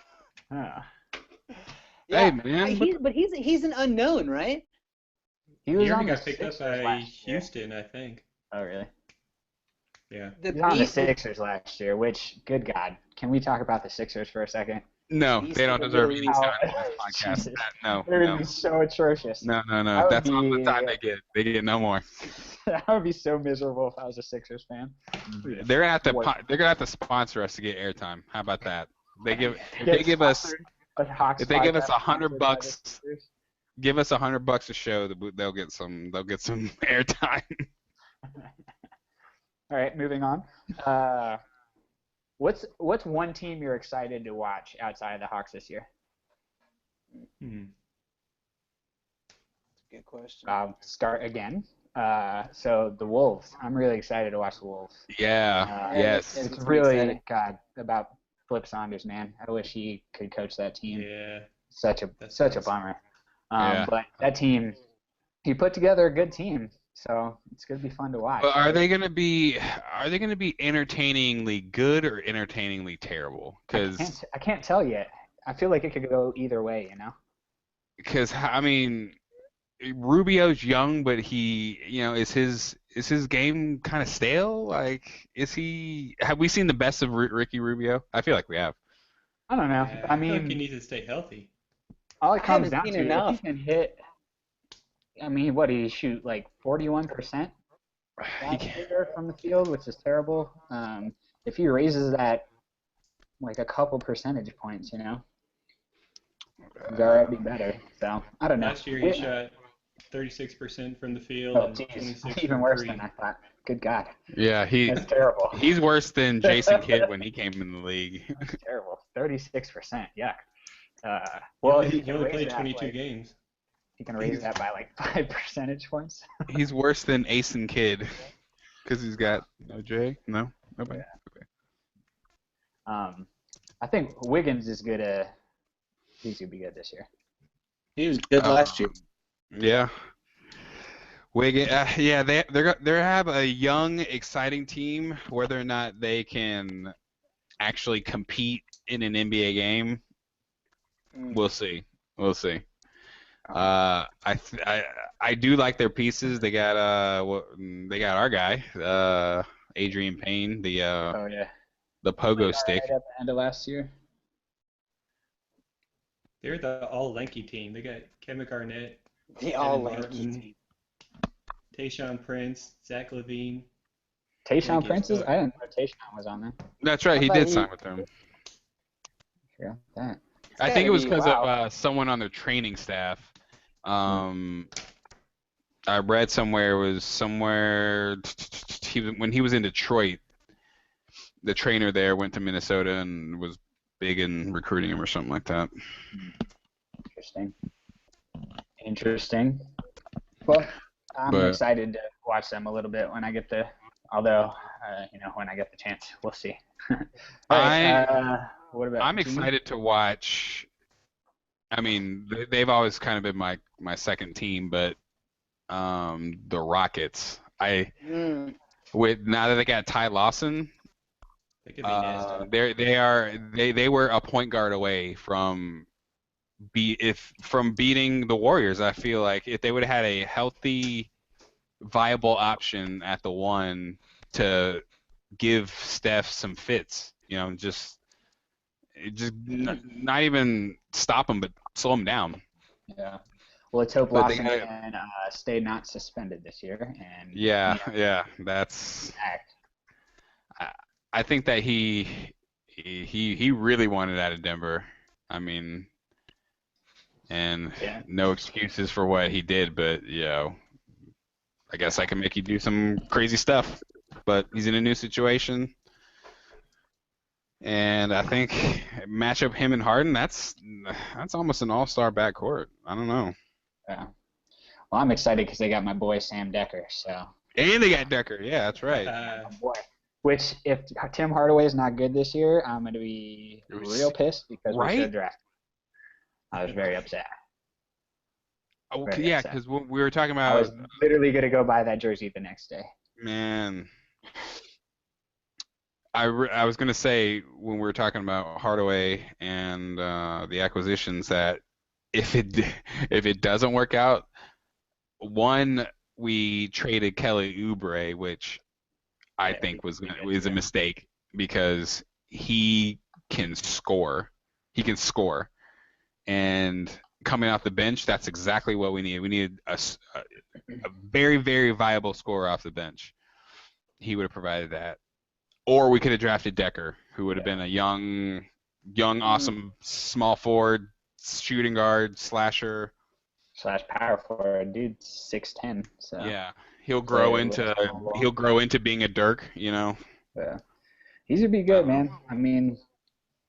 [SPEAKER 2] Ah.
[SPEAKER 4] Hey, man.
[SPEAKER 1] He's an unknown, right?
[SPEAKER 2] He was
[SPEAKER 3] He
[SPEAKER 2] on
[SPEAKER 3] already
[SPEAKER 2] the
[SPEAKER 3] got picked up
[SPEAKER 2] Sixers
[SPEAKER 3] by
[SPEAKER 2] last year.
[SPEAKER 3] Houston, I think.
[SPEAKER 2] Oh, really?
[SPEAKER 3] Yeah.
[SPEAKER 1] The
[SPEAKER 2] He was on the
[SPEAKER 1] beast-
[SPEAKER 2] Sixers last year, which, good God. Can we talk about the Sixers for a second?
[SPEAKER 4] No,
[SPEAKER 1] He's
[SPEAKER 4] they don't
[SPEAKER 1] the
[SPEAKER 4] deserve
[SPEAKER 1] really-
[SPEAKER 4] any time in
[SPEAKER 2] Oh,
[SPEAKER 4] this podcast.
[SPEAKER 2] Jesus.
[SPEAKER 4] No,
[SPEAKER 2] They're going
[SPEAKER 4] no.
[SPEAKER 2] to be so atrocious.
[SPEAKER 4] No.
[SPEAKER 2] I would
[SPEAKER 4] That's all the
[SPEAKER 2] be-
[SPEAKER 4] time they get. They get no more.
[SPEAKER 2] I would be so miserable if I was a Sixers fan.
[SPEAKER 4] They're gonna have to.
[SPEAKER 2] What?
[SPEAKER 4] They're gonna have to sponsor us to get airtime. How about that? If
[SPEAKER 2] Get
[SPEAKER 4] they give us
[SPEAKER 2] sponsored by Hawks
[SPEAKER 4] if they give us
[SPEAKER 2] podcast
[SPEAKER 4] $100
[SPEAKER 2] sponsored by the Sixers.
[SPEAKER 4] $100 a show, they'll get some airtime.
[SPEAKER 2] All right, moving on. What's one team you're excited to watch outside of the Hawks this year?
[SPEAKER 3] Hmm.
[SPEAKER 1] Good question.
[SPEAKER 2] I'll start again. So the Wolves. I'm really excited to watch the Wolves.
[SPEAKER 4] Yeah.
[SPEAKER 1] Yeah,
[SPEAKER 4] Yes.
[SPEAKER 1] it's
[SPEAKER 2] It's
[SPEAKER 1] pretty
[SPEAKER 2] really
[SPEAKER 1] exciting.
[SPEAKER 2] about Flip Saunders, man. I wish he could coach that team.
[SPEAKER 3] Yeah.
[SPEAKER 2] Such a
[SPEAKER 3] That's nice.
[SPEAKER 2] bummer.
[SPEAKER 4] Yeah.
[SPEAKER 2] But that team, he put together a good team, so it's gonna be fun to watch.
[SPEAKER 4] But are they gonna be entertainingly good or entertainingly terrible?
[SPEAKER 2] I can't tell yet. I feel like it could go either way, you know.
[SPEAKER 4] I mean, Rubio's young, but is his game kind of stale? Like, have we seen the best of Ricky Rubio? I feel like we have.
[SPEAKER 2] I don't know.
[SPEAKER 3] Yeah,
[SPEAKER 2] I
[SPEAKER 3] I feel like he
[SPEAKER 2] mean,
[SPEAKER 3] needs to stay healthy.
[SPEAKER 2] all it
[SPEAKER 1] I
[SPEAKER 2] comes
[SPEAKER 1] haven't
[SPEAKER 2] down
[SPEAKER 1] seen
[SPEAKER 2] to if
[SPEAKER 1] enough.
[SPEAKER 2] he can hit. I mean, what did he shoot? Like 41%
[SPEAKER 4] He
[SPEAKER 2] last
[SPEAKER 4] can't-
[SPEAKER 2] year from the field, which is terrible. If he raises that like a couple percentage points, you know, he's already better. So I don't know.
[SPEAKER 3] Last year he shot 36% from the field
[SPEAKER 2] Oh,
[SPEAKER 3] and
[SPEAKER 2] geez,
[SPEAKER 3] 26
[SPEAKER 2] even
[SPEAKER 3] from
[SPEAKER 2] worse
[SPEAKER 3] three.
[SPEAKER 2] than I thought. Good God,
[SPEAKER 4] Yeah,
[SPEAKER 2] that's terrible.
[SPEAKER 4] he's worse than Jason Kidd when he came in the league.
[SPEAKER 2] That's terrible. 36%. Yuck.
[SPEAKER 3] He
[SPEAKER 2] can
[SPEAKER 3] only
[SPEAKER 2] raise
[SPEAKER 3] played
[SPEAKER 2] that,
[SPEAKER 3] 22
[SPEAKER 2] like,
[SPEAKER 3] games.
[SPEAKER 2] He can raise that by like 5 percentage points.
[SPEAKER 4] He's worse than Asen Kidd because he's got no J. No, nobody.
[SPEAKER 2] I think Wiggins is good. He's gonna be good this year.
[SPEAKER 5] He was good last year.
[SPEAKER 4] Yeah. Wiggins. Yeah, they have a young, exciting team. Whether or not they can actually compete in an NBA game, we'll see. We'll see. I do like their pieces. They got our guy, Adrian Payne, the
[SPEAKER 2] Oh yeah.
[SPEAKER 4] pogo stick.
[SPEAKER 2] Right at the end of last year.
[SPEAKER 3] They're the all-lanky team. They got Kevin Garnett,
[SPEAKER 1] The all
[SPEAKER 3] Kevin
[SPEAKER 1] lanky
[SPEAKER 3] Martin,
[SPEAKER 1] team.
[SPEAKER 3] Tayshaun Prince, Zach LaVine.
[SPEAKER 2] Tayshaun
[SPEAKER 3] Wiggins,
[SPEAKER 2] Prince is.
[SPEAKER 3] but-
[SPEAKER 2] I didn't know Tayshaun was on there.
[SPEAKER 4] That's right. He
[SPEAKER 1] thought
[SPEAKER 4] did
[SPEAKER 1] he-
[SPEAKER 4] sign with them.
[SPEAKER 2] Yeah, that.
[SPEAKER 4] I think
[SPEAKER 1] gotta
[SPEAKER 4] it was
[SPEAKER 1] be-
[SPEAKER 4] because
[SPEAKER 1] wow.
[SPEAKER 4] of someone on their training staff. I read somewhere when he was in Detroit, the trainer there went to Minnesota and was big in recruiting him or something like that.
[SPEAKER 2] Interesting. Well, I'm
[SPEAKER 4] But-
[SPEAKER 2] excited to watch them a little bit when I get the. Although, when I get the chance, we'll see. All right, what about?
[SPEAKER 4] I'm
[SPEAKER 2] Jimmy?
[SPEAKER 4] excited to watch. I mean, they've always kind of been my second team, but the Rockets.
[SPEAKER 1] Mm.
[SPEAKER 4] Now that they got Ty Lawson,
[SPEAKER 3] They could be nasty.
[SPEAKER 4] they were a point guard away from beating the Warriors. I feel like if they would have had a healthy, viable option at the one to give Steph some fits, just not even stop him, but slow him down.
[SPEAKER 2] Yeah. Well, let's hope
[SPEAKER 4] But they
[SPEAKER 2] Lawson
[SPEAKER 4] gotta-
[SPEAKER 2] can stay not suspended this year. And
[SPEAKER 4] Yeah, that's.
[SPEAKER 2] act.
[SPEAKER 4] I think that he really wanted out of Denver. I mean, and
[SPEAKER 2] Yeah.
[SPEAKER 4] no excuses for what he did, but I guess I can make you do some crazy stuff. But he's in a new situation, and I think match up him and Harden. That's almost an all-star backcourt. I don't know.
[SPEAKER 2] Yeah. Well, I'm excited because they got my boy Sam Decker. So.
[SPEAKER 4] And they got Decker. Yeah, that's right.
[SPEAKER 2] Boy. Which, if Tim Hardaway is not good this year, I'm going to be real pissed because we
[SPEAKER 4] Right?
[SPEAKER 2] should have drafted. I was very upset.
[SPEAKER 4] Oh,
[SPEAKER 2] very
[SPEAKER 4] yeah,
[SPEAKER 2] upset.
[SPEAKER 4] because we were talking
[SPEAKER 2] I
[SPEAKER 4] about
[SPEAKER 2] was literally going to go buy that jersey the next day.
[SPEAKER 4] man. I was gonna say when we were talking about Hardaway and the acquisitions that if it doesn't work out, one, we traded Kelly Oubre, which I
[SPEAKER 2] Yeah,
[SPEAKER 4] think was
[SPEAKER 2] yeah.
[SPEAKER 4] a mistake because he can score. He can score, and coming off the bench, that's exactly what we need. We need a very, very viable scorer off the bench. He would have provided that. Or we could have drafted Decker, who would have been a young, awesome small forward, shooting guard, slasher.
[SPEAKER 2] / power forward, dude, 6'10". So.
[SPEAKER 4] Yeah, He'll grow
[SPEAKER 2] So,
[SPEAKER 4] into being a Dirk, you know.
[SPEAKER 2] Yeah. He's gonna be good, man. I mean,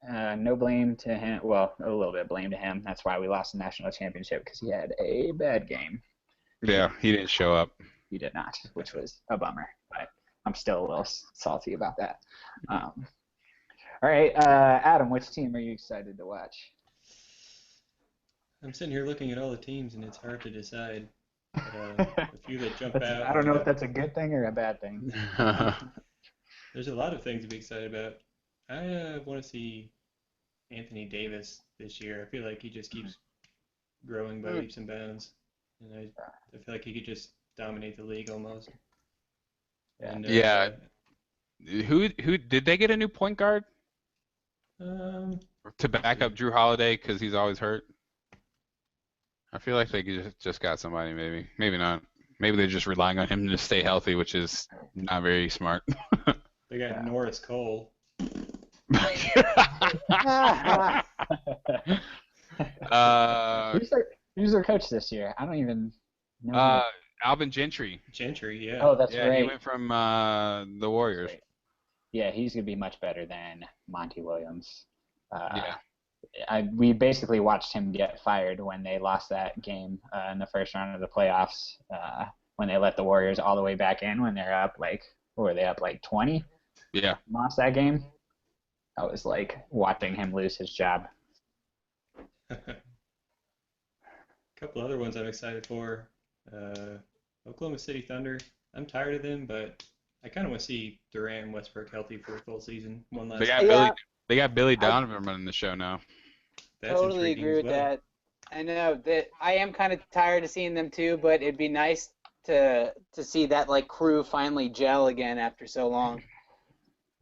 [SPEAKER 2] no blame to him. Well, a little bit of blame to him. That's why we lost the national championship because he had a bad game.
[SPEAKER 4] Yeah, he didn't show up.
[SPEAKER 2] He did not, which was a bummer. But I'm still a little salty about that. All right, Adam, which team are you excited to watch?
[SPEAKER 3] I'm sitting here looking at all the teams, and it's hard to decide. But, a few that jump out.
[SPEAKER 2] I don't know if that's a good thing or a bad thing.
[SPEAKER 3] There's a lot of things to be excited about. I want to see Anthony Davis this year. I feel like he just keeps growing by leaps and bounds, and I feel like he could just dominate the league almost.
[SPEAKER 2] Yeah.
[SPEAKER 3] And,
[SPEAKER 4] Yeah. Who did they get a new point guard to back up Drew Holiday because he's always hurt? I feel like they just got somebody, maybe not. Maybe they're just relying on him to stay healthy, which is not very smart.
[SPEAKER 3] They got Norris Cole.
[SPEAKER 2] Who's their coach this year? I don't even know.
[SPEAKER 4] Alvin Gentry.
[SPEAKER 3] Gentry, yeah.
[SPEAKER 2] Oh, that's
[SPEAKER 4] Yeah,
[SPEAKER 2] right.
[SPEAKER 4] he went from the Warriors.
[SPEAKER 2] Yeah, he's gonna be much better than Monty Williams.
[SPEAKER 4] Yeah.
[SPEAKER 2] We basically watched him get fired when they lost that game in the first round of the playoffs. When they let the Warriors all the way back in when they're up what were they up 20?
[SPEAKER 4] Yeah.
[SPEAKER 2] Lost that game. I was like watching him lose his job.
[SPEAKER 3] A couple other ones I'm excited for. Oklahoma City Thunder. I'm tired of them, but I kind of want to see Durant and Westbrook healthy for a full season. One last.
[SPEAKER 4] They got Billy Donovan running the show now.
[SPEAKER 3] That's
[SPEAKER 1] Totally
[SPEAKER 3] intriguing
[SPEAKER 1] agree
[SPEAKER 3] as
[SPEAKER 1] with
[SPEAKER 3] well.
[SPEAKER 1] that. I know that I am kind of tired of seeing them too, but it'd be nice to see that crew finally gel again after so long.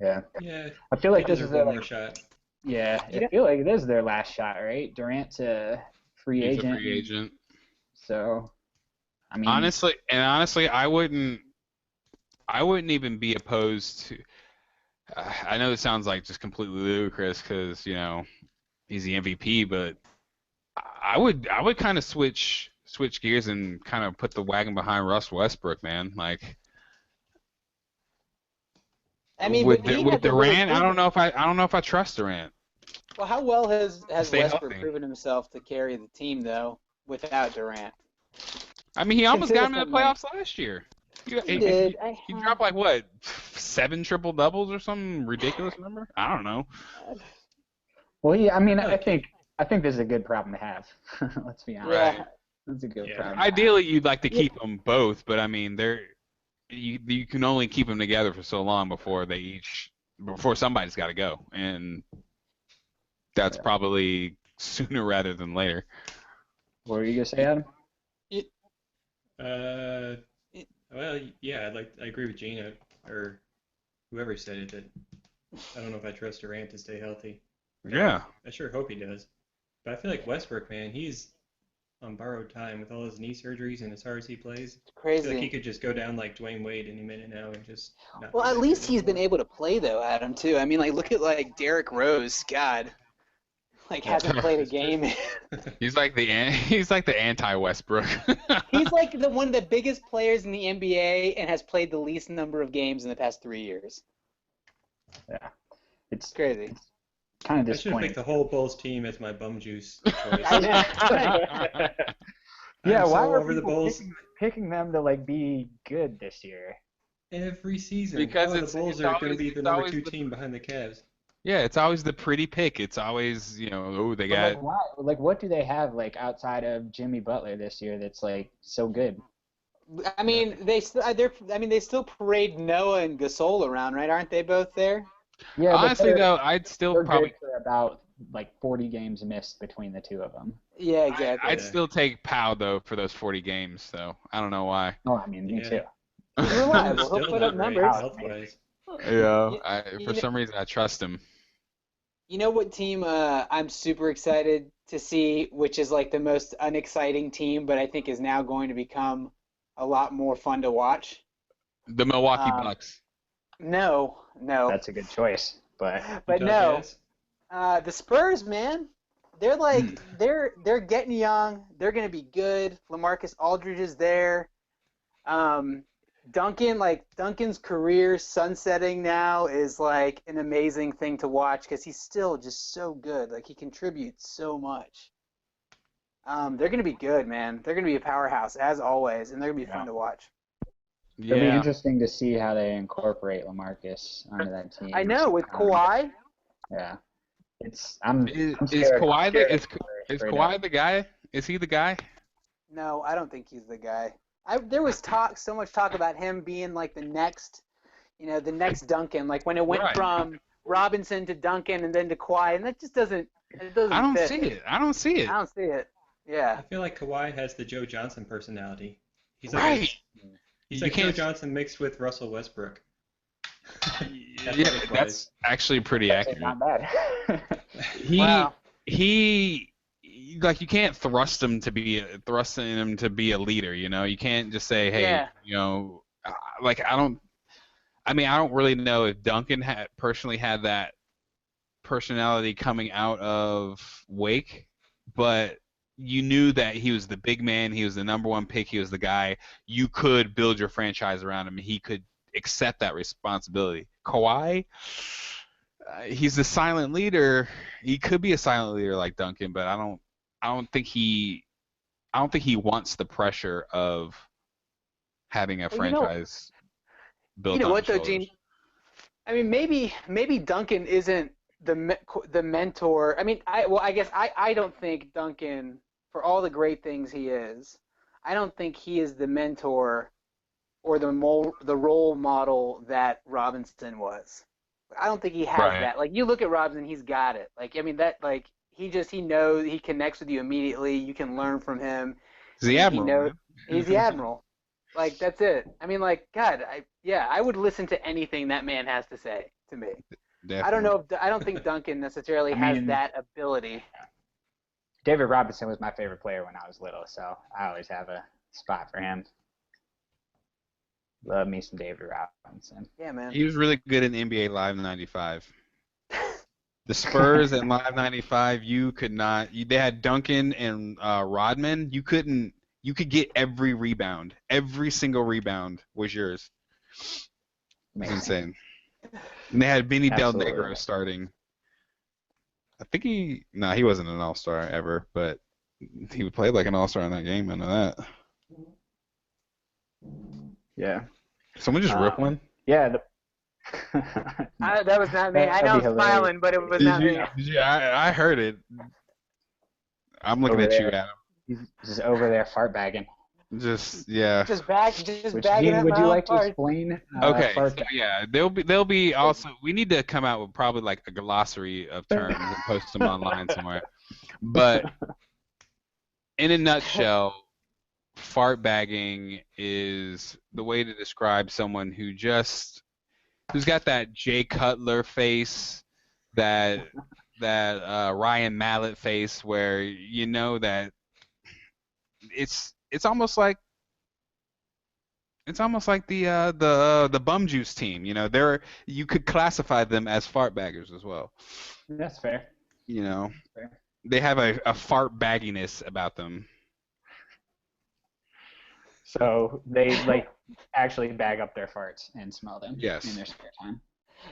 [SPEAKER 2] Yeah.
[SPEAKER 3] Yeah.
[SPEAKER 2] I feel like
[SPEAKER 3] they
[SPEAKER 2] this is
[SPEAKER 3] deserve
[SPEAKER 2] their
[SPEAKER 3] one more shot.
[SPEAKER 2] Yeah, I feel like this is their last shot, right? Durant's a free
[SPEAKER 4] He's
[SPEAKER 2] agent.
[SPEAKER 4] a free agent.
[SPEAKER 2] So, I mean,
[SPEAKER 4] Honestly, I wouldn't even be opposed to. I know it sounds like just completely ludicrous because he's the MVP, but I would kind of switch gears and kind of put the wagon behind Russ Westbrook, man.
[SPEAKER 1] I mean,
[SPEAKER 4] with
[SPEAKER 1] but he had to
[SPEAKER 4] Durant,
[SPEAKER 1] really
[SPEAKER 4] I don't know if I trust Durant.
[SPEAKER 1] Well, how well has
[SPEAKER 4] Stay
[SPEAKER 1] Westbrook
[SPEAKER 4] healthy.
[SPEAKER 1] proven himself to carry the team though without Durant?
[SPEAKER 4] I mean, he almost got him in the
[SPEAKER 1] Consider
[SPEAKER 4] playoffs last year.
[SPEAKER 1] He did.
[SPEAKER 4] He dropped 7 triple doubles or some ridiculous number. I don't know.
[SPEAKER 2] well, yeah, I mean, I think this is a good problem to have. Let's be honest.
[SPEAKER 1] Yeah.
[SPEAKER 2] That's a good
[SPEAKER 3] Yeah.
[SPEAKER 2] problem.
[SPEAKER 4] Ideally, you'd like to keep them both, but I mean, you can only keep them together for so long before somebody's got to go, and that's probably sooner rather than later.
[SPEAKER 2] What were you gonna say, Adam?
[SPEAKER 3] Well, yeah, I agree with Gina or whoever said it that I don't know if I trust Durant to stay healthy.
[SPEAKER 4] Yeah.
[SPEAKER 3] I sure hope he does. But I feel like Westbrook, man, he's on borrowed time with all his knee surgeries and as hard as he plays.
[SPEAKER 1] It's
[SPEAKER 3] I feel like he
[SPEAKER 1] crazy.
[SPEAKER 3] could just go down like Dwayne Wade any minute now and just not
[SPEAKER 1] Well,
[SPEAKER 3] be
[SPEAKER 1] at
[SPEAKER 3] that
[SPEAKER 1] least
[SPEAKER 3] good
[SPEAKER 1] he's been
[SPEAKER 3] anymore.
[SPEAKER 1] able to play though, Adam too. I mean, look at Derrick Rose. God, hasn't played a game.
[SPEAKER 4] He's like the anti-Westbrook.
[SPEAKER 1] He's like one of the biggest players in the NBA and has played the least number of games in the past 3 years.
[SPEAKER 2] Yeah, it's
[SPEAKER 1] Crazy.
[SPEAKER 2] kind of
[SPEAKER 3] I should have
[SPEAKER 2] disappointing.
[SPEAKER 3] picked the whole Bulls team as my bum juice choice.
[SPEAKER 1] I
[SPEAKER 2] Yeah,
[SPEAKER 3] I'm
[SPEAKER 2] why
[SPEAKER 3] so
[SPEAKER 2] are
[SPEAKER 3] over the
[SPEAKER 2] people
[SPEAKER 3] Bulls
[SPEAKER 2] picking them to be good this year?
[SPEAKER 3] every season.
[SPEAKER 4] Because
[SPEAKER 3] the
[SPEAKER 4] it's
[SPEAKER 3] Bulls are going to be the number 2 team behind the Cavs.
[SPEAKER 4] Yeah, it's always the pretty pick. It's always, they
[SPEAKER 2] But,
[SPEAKER 4] got.
[SPEAKER 2] why? What do they have outside of Jimmy Butler this year that's so good?
[SPEAKER 1] mean, they still parade Noah and Gasol around, right? Aren't they both there?
[SPEAKER 2] Yeah, but
[SPEAKER 4] Honestly, though, I'd still
[SPEAKER 2] they're
[SPEAKER 4] probably.
[SPEAKER 2] good for about 40 games missed between the two of them.
[SPEAKER 1] Yeah, exactly.
[SPEAKER 4] I'd still take Powell though for those 40 games. So I don't know why.
[SPEAKER 2] Oh, I mean, me
[SPEAKER 3] Yeah.
[SPEAKER 2] too.
[SPEAKER 1] He's reliable. He'll
[SPEAKER 3] Still
[SPEAKER 1] put
[SPEAKER 3] not
[SPEAKER 1] up
[SPEAKER 3] great
[SPEAKER 1] numbers.
[SPEAKER 3] health-wise.
[SPEAKER 4] Yeah.
[SPEAKER 1] You
[SPEAKER 4] For
[SPEAKER 1] know-
[SPEAKER 4] some reason, I trust him.
[SPEAKER 1] You know what team I'm super excited to see, which is the most unexciting team, but I think is now going to become a lot more fun to watch?
[SPEAKER 4] The Milwaukee
[SPEAKER 1] Um,
[SPEAKER 4] Bucks.
[SPEAKER 1] No.
[SPEAKER 2] That's a good choice, but
[SPEAKER 1] But
[SPEAKER 3] Utah
[SPEAKER 1] no.
[SPEAKER 3] Jazz?
[SPEAKER 1] The Spurs, man, they're they're getting young. They're going to be good. LaMarcus Aldridge is there. Duncan's career sunsetting now is like an amazing thing to watch because he's still just so good. Like he contributes so much. They're gonna be good, man. They're gonna be a powerhouse as always, and they're gonna be fun to watch.
[SPEAKER 2] It'll be
[SPEAKER 4] Yeah.
[SPEAKER 2] interesting to see how they incorporate LaMarcus onto that team.
[SPEAKER 1] I know with Kawhi.
[SPEAKER 2] Yeah. I'm
[SPEAKER 4] Is
[SPEAKER 2] scared.
[SPEAKER 4] Kawhi
[SPEAKER 2] I'm scared
[SPEAKER 4] the,
[SPEAKER 2] of
[SPEAKER 4] is,
[SPEAKER 2] Kawhi
[SPEAKER 4] is
[SPEAKER 2] right
[SPEAKER 4] Kawhi
[SPEAKER 2] now.
[SPEAKER 4] the guy? Is he the guy?
[SPEAKER 1] No, I don't think he's the guy. There was so much talk about him being like the next Duncan. Like when it went
[SPEAKER 4] Right.
[SPEAKER 1] from Robinson to Duncan and then to Kawhi, and that just doesn't. It doesn't
[SPEAKER 4] I don't
[SPEAKER 1] fit.
[SPEAKER 4] see it. I don't see it.
[SPEAKER 1] I don't see it. Yeah.
[SPEAKER 3] I feel like Kawhi has the Joe Johnson personality. He's
[SPEAKER 4] Right.
[SPEAKER 3] He's
[SPEAKER 4] You
[SPEAKER 3] like Joe
[SPEAKER 4] can't-
[SPEAKER 3] Johnson mixed with Russell Westbrook.
[SPEAKER 4] Yeah, that's actually pretty accurate.
[SPEAKER 2] Not bad.
[SPEAKER 1] Wow.
[SPEAKER 4] He like you can't thrust him to be a leader. You know, you can't just say, hey,
[SPEAKER 1] Yeah.
[SPEAKER 4] you know, like I don't really know if Duncan personally had that personality coming out of Wake, but you knew that he was the big man, he was the number one pick, he was the guy. You could build your franchise around him, and he could accept that responsibility. Kawhi, he's the silent leader. He could be a silent leader like Duncan, but I don't think he wants the pressure of having a
[SPEAKER 1] Well, you know-
[SPEAKER 4] franchise built
[SPEAKER 1] You know
[SPEAKER 4] on
[SPEAKER 1] what
[SPEAKER 4] his
[SPEAKER 1] though,
[SPEAKER 4] shoulders.
[SPEAKER 1] Gene? I mean, maybe Duncan isn't the mentor. I mean, I guess I don't think Duncan, for all the great things he is, I don't think he is the mentor or the role model that Robinson was. I don't think he has
[SPEAKER 4] Right.
[SPEAKER 1] that. Like you look at Robinson, he's got it. Like I mean that like he knows, he connects with you immediately. You can learn from him.
[SPEAKER 4] He's the
[SPEAKER 1] He
[SPEAKER 4] admiral.
[SPEAKER 1] knows-
[SPEAKER 4] Man.
[SPEAKER 1] He's the admiral. Like that's it. I mean, like God, I would listen to anything that man has to say to me.
[SPEAKER 4] Definitely.
[SPEAKER 1] I don't know. I don't think Duncan necessarily
[SPEAKER 2] I
[SPEAKER 1] has
[SPEAKER 2] mean-
[SPEAKER 1] that ability.
[SPEAKER 2] David Robinson was my favorite player when I was little, so I always have a spot for him. Love me some David Robinson.
[SPEAKER 1] Yeah, man.
[SPEAKER 4] He was really good in NBA Live '95. The Spurs in Live '95, you could not. They had Duncan and Rodman. You could get every rebound. Every single rebound was yours. It's
[SPEAKER 2] Amazing.
[SPEAKER 4] insane. And they had Benny Del
[SPEAKER 2] Absolutely.
[SPEAKER 4] Negro starting. I think he wasn't an All-Star ever, but he played like an All-Star in that game. I know that.
[SPEAKER 2] Yeah.
[SPEAKER 4] Someone just rip one.
[SPEAKER 2] Yeah.
[SPEAKER 1] That was not me. I
[SPEAKER 2] That'd
[SPEAKER 1] know
[SPEAKER 2] be
[SPEAKER 1] I'm smiling, but it was not me.
[SPEAKER 4] Did you? I heard it. I'm looking
[SPEAKER 2] Over
[SPEAKER 4] at you,
[SPEAKER 2] there.
[SPEAKER 4] Adam.
[SPEAKER 2] He's just over there fart bagging.
[SPEAKER 1] Just
[SPEAKER 2] Which,
[SPEAKER 1] bagging
[SPEAKER 2] Gene,
[SPEAKER 1] up
[SPEAKER 2] would
[SPEAKER 1] my
[SPEAKER 2] you
[SPEAKER 1] own
[SPEAKER 2] like to
[SPEAKER 1] farts.
[SPEAKER 2] explain?
[SPEAKER 4] Okay,
[SPEAKER 2] fart
[SPEAKER 4] so
[SPEAKER 2] bagging?
[SPEAKER 4] yeah, there'll be also. We need to come out with probably like a glossary of terms and post them online somewhere. But in a nutshell, fart bagging is the way to describe someone who's got that Jay Cutler face, that Ryan Mallett face, where you know that it's almost like the bum juice team. You know, you could classify them as fart baggers as well.
[SPEAKER 2] That's fair.
[SPEAKER 4] You know,
[SPEAKER 2] Fair.
[SPEAKER 4] they have a fart bagginess about them.
[SPEAKER 2] So they like actually bag up their farts and smell them
[SPEAKER 4] Yes.
[SPEAKER 2] in their spare time.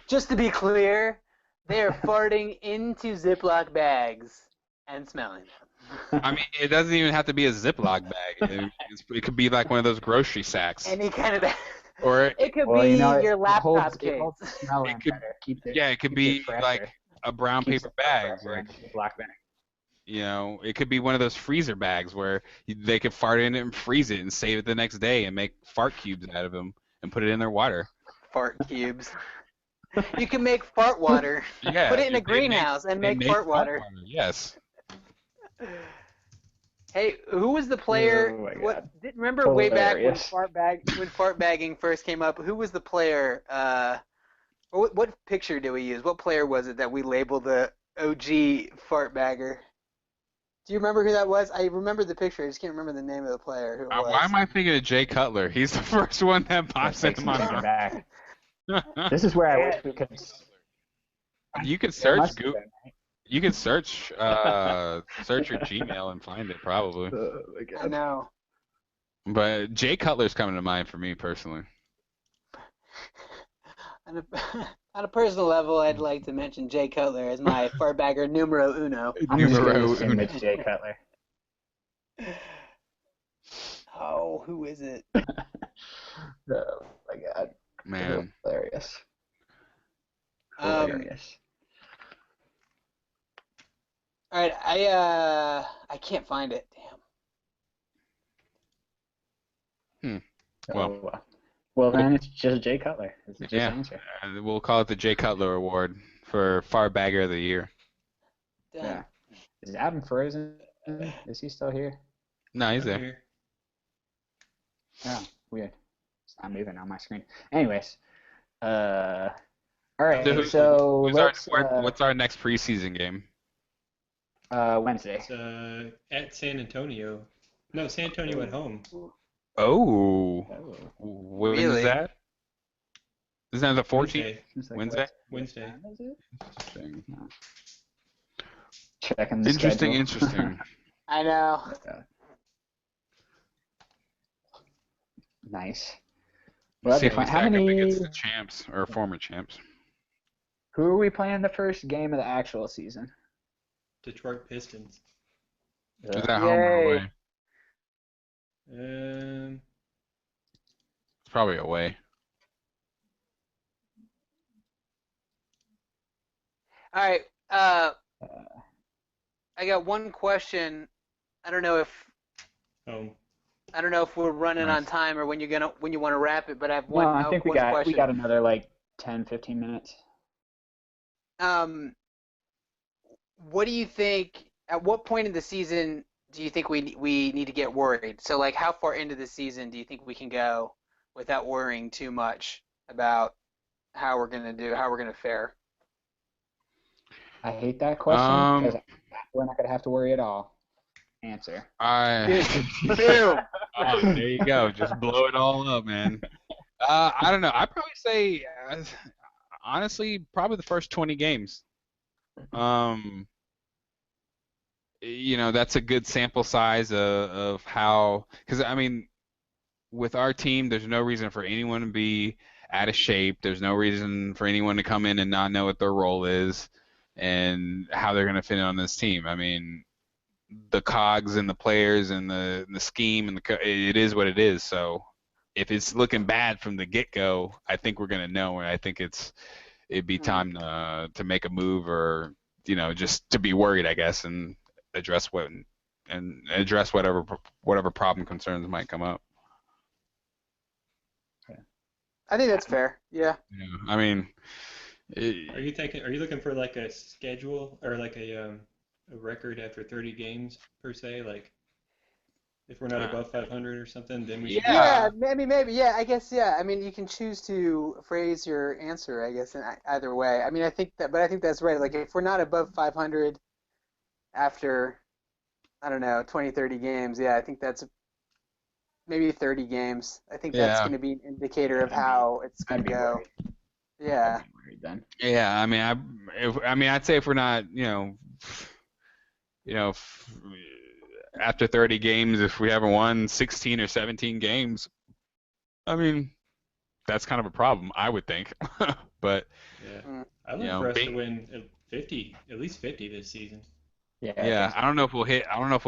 [SPEAKER 1] Just to be clear, they are farting into Ziploc bags and smelling them.
[SPEAKER 4] I mean, it doesn't even have to be a Ziploc bag. It could be like one of those grocery sacks,
[SPEAKER 1] Any kind of bag.
[SPEAKER 4] or
[SPEAKER 1] It could
[SPEAKER 2] Well,
[SPEAKER 1] be
[SPEAKER 2] you know,
[SPEAKER 1] your
[SPEAKER 2] it
[SPEAKER 1] laptop
[SPEAKER 2] holds
[SPEAKER 1] case.
[SPEAKER 2] the smell in
[SPEAKER 4] It could-
[SPEAKER 2] better. Keeps it,
[SPEAKER 4] yeah, it could
[SPEAKER 2] keeps it
[SPEAKER 4] be
[SPEAKER 2] fresher.
[SPEAKER 4] like a brown
[SPEAKER 2] Keeps
[SPEAKER 4] paper
[SPEAKER 2] it
[SPEAKER 4] bag.
[SPEAKER 2] fresher
[SPEAKER 4] Like,
[SPEAKER 2] in a Ziploc bag.
[SPEAKER 4] you know, it could be one of those freezer bags where they could fart in it and freeze it and save it the next day and make fart cubes out of them and put it in their water.
[SPEAKER 1] Fart cubes. You can make fart water.
[SPEAKER 4] Yeah,
[SPEAKER 1] Put it in a
[SPEAKER 4] they
[SPEAKER 1] greenhouse and
[SPEAKER 4] they
[SPEAKER 1] make fart water.
[SPEAKER 4] Yes.
[SPEAKER 1] Hey, who was the player?
[SPEAKER 2] Oh my God.
[SPEAKER 1] Remember way back when
[SPEAKER 2] Hilarious.
[SPEAKER 1] fart bagging first came up? Who was the player? What picture did we use? What player was it that we labeled the OG fart bagger? Do you remember who that was? I remember the picture. I just can't remember the name of the player. Who it was.
[SPEAKER 4] Why am I thinking of Jay Cutler? He's the first one that pops
[SPEAKER 2] Takes
[SPEAKER 4] into my
[SPEAKER 2] something
[SPEAKER 4] mind.
[SPEAKER 2] back. This is where I wish we could.
[SPEAKER 4] You could
[SPEAKER 2] It
[SPEAKER 4] search
[SPEAKER 2] must have
[SPEAKER 4] Google.
[SPEAKER 2] been, right?
[SPEAKER 4] You can search your Gmail and find it probably.
[SPEAKER 1] I know.
[SPEAKER 4] But Jay Cutler's coming to mind for me personally.
[SPEAKER 1] On a, on a personal level, I'd like to mention Jay Cutler as my farbagger numero uno.
[SPEAKER 2] I'm just going to
[SPEAKER 4] Numero
[SPEAKER 2] assume
[SPEAKER 4] uno.
[SPEAKER 2] it's Jay Cutler.
[SPEAKER 1] Oh, who is it?
[SPEAKER 2] Oh my God.
[SPEAKER 4] Man.
[SPEAKER 2] Hilarious.
[SPEAKER 1] Um,
[SPEAKER 2] Hilarious.
[SPEAKER 1] all right, I can't find it. Damn.
[SPEAKER 2] Well, then it's just Jay Cutler. It's just
[SPEAKER 4] Yeah.
[SPEAKER 2] answer.
[SPEAKER 4] We'll call it the Jay Cutler Award for Far Bagger of the Year.
[SPEAKER 1] Done.
[SPEAKER 2] Yeah. Is Adam Frozen? Is he still here?
[SPEAKER 4] No, he's
[SPEAKER 3] I'm
[SPEAKER 4] there.
[SPEAKER 3] here.
[SPEAKER 2] Oh, weird. It's not moving on my screen. Anyways, all right. So
[SPEAKER 4] What's our next preseason game?
[SPEAKER 2] Wednesday.
[SPEAKER 3] It's at San Antonio. No, San Antonio at home.
[SPEAKER 4] Oh,
[SPEAKER 2] Oh,
[SPEAKER 4] when
[SPEAKER 1] Really?
[SPEAKER 4] is that? Isn't that the 14th?
[SPEAKER 3] Wednesday.
[SPEAKER 2] seems like
[SPEAKER 4] Wednesday?
[SPEAKER 3] Wednesday.
[SPEAKER 2] What time is it?
[SPEAKER 4] Interesting.
[SPEAKER 2] Checking the
[SPEAKER 4] Interesting.
[SPEAKER 2] schedule.
[SPEAKER 4] Interesting.
[SPEAKER 1] I know.
[SPEAKER 2] Nice.
[SPEAKER 4] Let's
[SPEAKER 2] Well,
[SPEAKER 4] see if we
[SPEAKER 2] how
[SPEAKER 4] stack up
[SPEAKER 2] many?
[SPEAKER 4] against the champs or former champs.
[SPEAKER 2] Who are we playing the first game of the actual season?
[SPEAKER 3] Detroit Pistons.
[SPEAKER 4] Is that home or
[SPEAKER 1] Yay.
[SPEAKER 4] away? It's probably away.
[SPEAKER 1] All right. I got one question. I don't know if
[SPEAKER 3] Home.
[SPEAKER 1] we're running
[SPEAKER 4] Nice.
[SPEAKER 1] on time or when you want to wrap it, but I have
[SPEAKER 2] No,
[SPEAKER 1] one.
[SPEAKER 2] I think we
[SPEAKER 1] one
[SPEAKER 2] got
[SPEAKER 1] question.
[SPEAKER 2] another like 10, 15 minutes.
[SPEAKER 1] What do you think? At what point in the season do you think we need to get worried? So, like, how far into the season do you think we can go without worrying too much about how we're gonna fare?
[SPEAKER 2] I hate that question because we're not gonna have to worry at all. Answer.
[SPEAKER 1] Boom.
[SPEAKER 4] There you go. Just blow it all up, man. I don't know. I'd probably say, honestly, probably the first 20 games. That's a good sample size of how, because I mean, with our team, there's no reason for anyone to be out of shape. There's no reason for anyone to come in and not know what their role is and how they're going to fit in on this team. I mean, the cogs and the players and the scheme and it is what it is. So if it's looking bad from the get-go, I think we're going to know, and I think it'd be time to make a move or just to be worried, I guess, and address whatever problem concerns might come up.
[SPEAKER 1] I think that's fair. Yeah.
[SPEAKER 4] I mean,
[SPEAKER 3] Are you looking for like a schedule or like a record after 30 games per se? Like if we're not above 500 or something, then we should.
[SPEAKER 1] Yeah, maybe. Yeah, I guess. Yeah, I mean, you can choose to phrase your answer, I guess, in either way. I mean, I think that's right. Like, if we're not above 500 after, I don't know, 20, 30 games, yeah, I think that's maybe 30 games. I think that's
[SPEAKER 4] Yeah.
[SPEAKER 1] going to be an indicator of how it's going
[SPEAKER 2] I'd
[SPEAKER 1] to
[SPEAKER 2] be
[SPEAKER 1] go.
[SPEAKER 2] worried.
[SPEAKER 1] Yeah.
[SPEAKER 2] I'd be worried then.
[SPEAKER 4] Yeah, I mean, I'd say if we're not, after 30 games, if we haven't won 16 or 17 games, I mean, that's kind of a problem, I would think. But
[SPEAKER 3] Yeah, I look for us to win at least 50 this season.
[SPEAKER 2] Yeah.
[SPEAKER 4] I don't know if we'll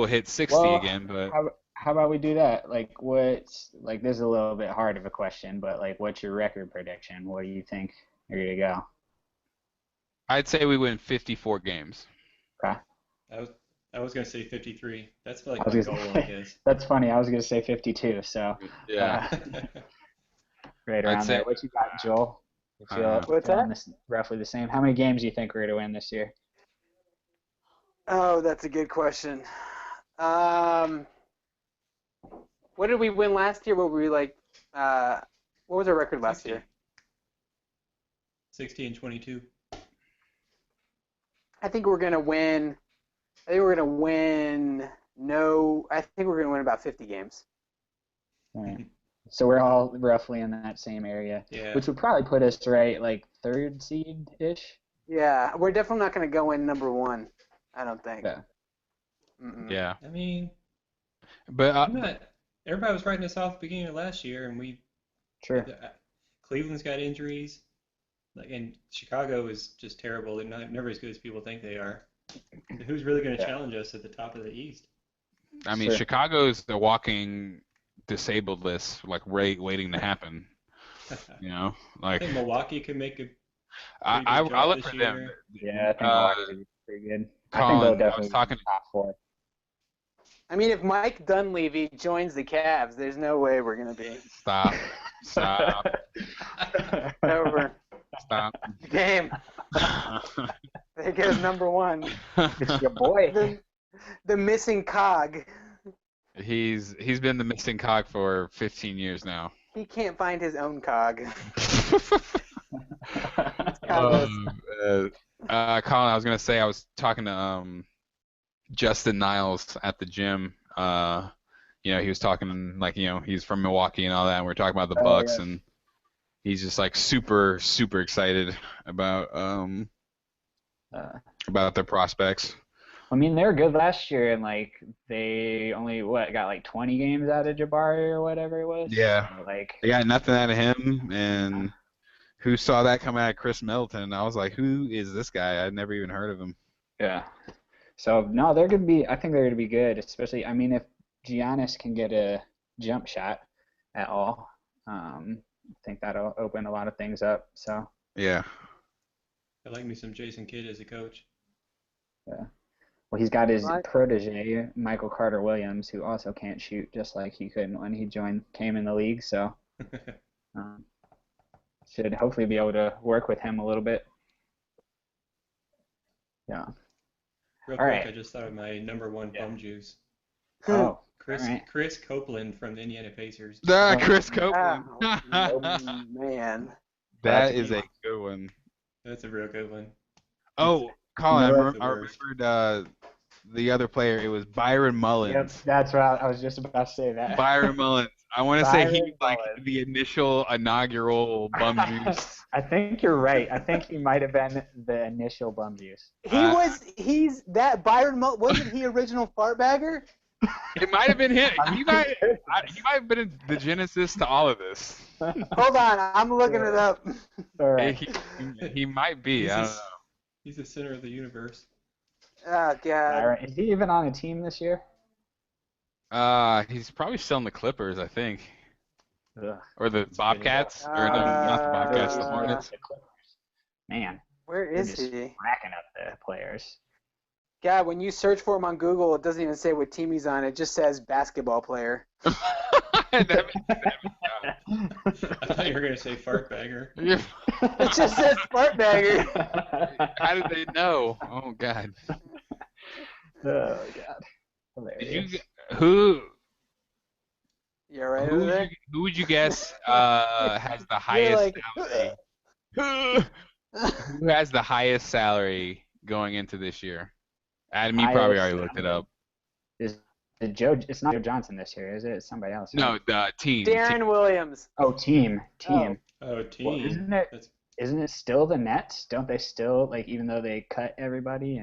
[SPEAKER 4] hit 60
[SPEAKER 2] Well,
[SPEAKER 4] again, but
[SPEAKER 2] how about we do that? Like, this is a little bit hard of a question, but like, what's your record prediction? What do you think you're gonna go?
[SPEAKER 4] I'd say we win 54 games.
[SPEAKER 2] Okay.
[SPEAKER 3] I was gonna say 53. That's like
[SPEAKER 2] I was
[SPEAKER 3] my
[SPEAKER 2] gonna
[SPEAKER 3] goal,
[SPEAKER 2] say-
[SPEAKER 3] I guess.
[SPEAKER 2] That's funny. I was gonna say 52. So
[SPEAKER 4] Yeah.
[SPEAKER 2] right
[SPEAKER 4] I'd
[SPEAKER 2] around
[SPEAKER 4] say-
[SPEAKER 2] there. What you got, Joel? You feel
[SPEAKER 1] What's
[SPEAKER 2] feeling
[SPEAKER 1] that?
[SPEAKER 2] this roughly the same? How many games do you think we're gonna win this year?
[SPEAKER 1] Oh, that's a good question. What did we win last year? What were we like? What was our record last
[SPEAKER 3] 60.
[SPEAKER 1] year?
[SPEAKER 3] 60 and 22.
[SPEAKER 1] I think we're gonna win. I think we're gonna win. No, I think we're gonna win about 50 games.
[SPEAKER 2] All right. So we're all roughly in that same area,
[SPEAKER 3] Yeah.
[SPEAKER 2] which would probably put us right like third seed ish.
[SPEAKER 1] Yeah, we're definitely not gonna go in number one. I don't think.
[SPEAKER 2] Yeah.
[SPEAKER 1] Mm-mm.
[SPEAKER 4] Yeah.
[SPEAKER 3] I mean,
[SPEAKER 4] But
[SPEAKER 3] I'm not. Everybody was writing us off at the beginning of last year, and we
[SPEAKER 2] Sure.
[SPEAKER 3] clearly Cleveland's got injuries. And Chicago is just terrible. They're never as good as people think they are. So who's really going to challenge us at the top of the East?
[SPEAKER 4] I mean, Chicago's the walking disabled list, like waiting to happen.
[SPEAKER 3] I think Milwaukee could make a
[SPEAKER 4] I look for them.
[SPEAKER 2] Yeah, I think Milwaukee would be pretty good. I think they'll definitely be top 4.
[SPEAKER 1] I mean, if Mike Dunleavy joins the Cavs, there's no way we're gonna be.
[SPEAKER 4] Stop.
[SPEAKER 1] Over.
[SPEAKER 4] Stop.
[SPEAKER 1] Game. There goes number 1.
[SPEAKER 2] It's your boy.
[SPEAKER 1] The missing cog.
[SPEAKER 4] He's been the missing cog for 15 years now.
[SPEAKER 1] He can't find his own cog.
[SPEAKER 4] Colin, I was gonna say I was talking to Justin Niles at the gym. He was talking he's from Milwaukee and all that, and we were talking about the Bucks, and he's just like super super excited about their prospects.
[SPEAKER 2] I mean, they were good last year, and they only got 20 games out of Jabari or whatever it was.
[SPEAKER 4] Yeah.
[SPEAKER 2] So,
[SPEAKER 4] they got nothing out of him, and who saw that come out of Chris Middleton? I was like, who is this guy? I'd never even heard of him.
[SPEAKER 2] Yeah. So no, I think they're gonna be good, especially. I mean, if Giannis can get a jump shot at all, I think that'll open a lot of things up. So.
[SPEAKER 4] Yeah.
[SPEAKER 3] I like me some Jason Kidd as a coach.
[SPEAKER 2] Yeah. Well, he's got his protege, Michael Carter Williams, who also can't shoot, just like he couldn't when he came in the league. So, should hopefully be able to work with him a little bit. Yeah.
[SPEAKER 3] Real quick, I just thought of my number 1 bum juice.
[SPEAKER 2] Oh,
[SPEAKER 3] Chris Copeland from the Indiana Pacers.
[SPEAKER 4] Chris Copeland.
[SPEAKER 1] Oh, man.
[SPEAKER 4] That is a good one.
[SPEAKER 3] That's a real good one.
[SPEAKER 4] Oh, Colin, I remembered the other player. It was Byron Mullins.
[SPEAKER 2] Yep, that's right. I was just about to say that.
[SPEAKER 4] Byron Mullins. I want to say he was the initial inaugural bum juice.
[SPEAKER 2] I think you're right. I think he might have been the initial bum juice.
[SPEAKER 1] He's that Byron Mullins. Wasn't he original fartbagger?
[SPEAKER 4] It might have been him. He might have been the genesis to all of this.
[SPEAKER 1] Hold on, I'm looking it up.
[SPEAKER 2] All right.
[SPEAKER 4] He might be. I don't know.
[SPEAKER 3] He's the center of the universe.
[SPEAKER 1] Oh, God.
[SPEAKER 2] Is he even on a team this year?
[SPEAKER 4] He's probably still in the Clippers, I think.
[SPEAKER 2] Ugh.
[SPEAKER 4] Or the Bobcats. Or no, not the Bobcats, the Hornets.
[SPEAKER 2] The Clippers. Man.
[SPEAKER 1] Where is
[SPEAKER 2] just
[SPEAKER 1] he?
[SPEAKER 2] Racking up the players.
[SPEAKER 1] God, when you search for him on Google, it doesn't even say what team he's on. It just says basketball player.
[SPEAKER 3] I thought you were going to say fartbagger.
[SPEAKER 1] It just says fartbagger.
[SPEAKER 4] How did they know? Oh, God.
[SPEAKER 2] Oh, God. Hilarious.
[SPEAKER 1] You're right over there?
[SPEAKER 4] Who would you guess has the highest salary? Who has the highest salary going into this year? Adam, you probably already looked it up.
[SPEAKER 2] It's not Joe Johnson this year, is it? It's somebody else.
[SPEAKER 4] No, the team.
[SPEAKER 1] Darren Williams.
[SPEAKER 2] Oh, team.
[SPEAKER 3] Oh, team.
[SPEAKER 2] Well, isn't it still the Nets? Don't they still, even though they cut everybody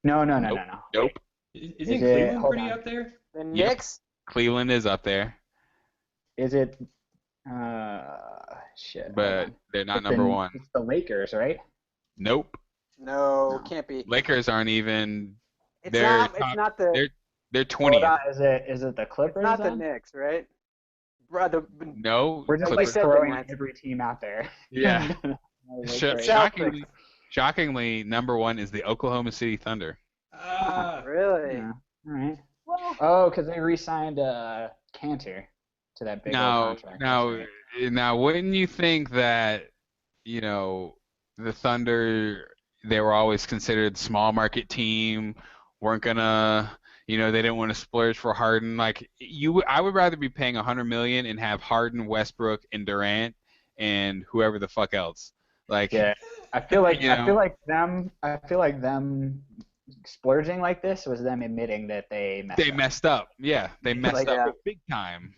[SPEAKER 2] No.
[SPEAKER 4] Nope.
[SPEAKER 3] Isn't Cleveland pretty up there?
[SPEAKER 1] The Knicks?
[SPEAKER 4] Cleveland is up there.
[SPEAKER 2] Is it? Shit.
[SPEAKER 4] But they're not number 1.
[SPEAKER 2] It's the Lakers, right?
[SPEAKER 4] Nope.
[SPEAKER 1] No, can't be.
[SPEAKER 4] Lakers aren't even.
[SPEAKER 1] It's not the.
[SPEAKER 4] They're 20th.
[SPEAKER 2] Is it the Clippers?
[SPEAKER 1] It's not
[SPEAKER 2] then?
[SPEAKER 1] the Knicks, right?
[SPEAKER 4] No.
[SPEAKER 2] We're just
[SPEAKER 4] Clippers.
[SPEAKER 2] throwing every team out there.
[SPEAKER 4] Yeah. Shockingly, number 1 is the Oklahoma City Thunder.
[SPEAKER 1] Really?
[SPEAKER 2] Yeah. All right. Oh, because they re-signed Cantor to that big old contract.
[SPEAKER 4] Now, wouldn't you think that the Thunder, they were always considered small market team, weren't gonna, they didn't want to splurge for Harden. I would rather be paying $100 million and have Harden, Westbrook, and Durant, and whoever the fuck else.
[SPEAKER 2] Yeah, I feel like them splurging like this was them admitting that they
[SPEAKER 4] messed up. Yeah, they messed up big time.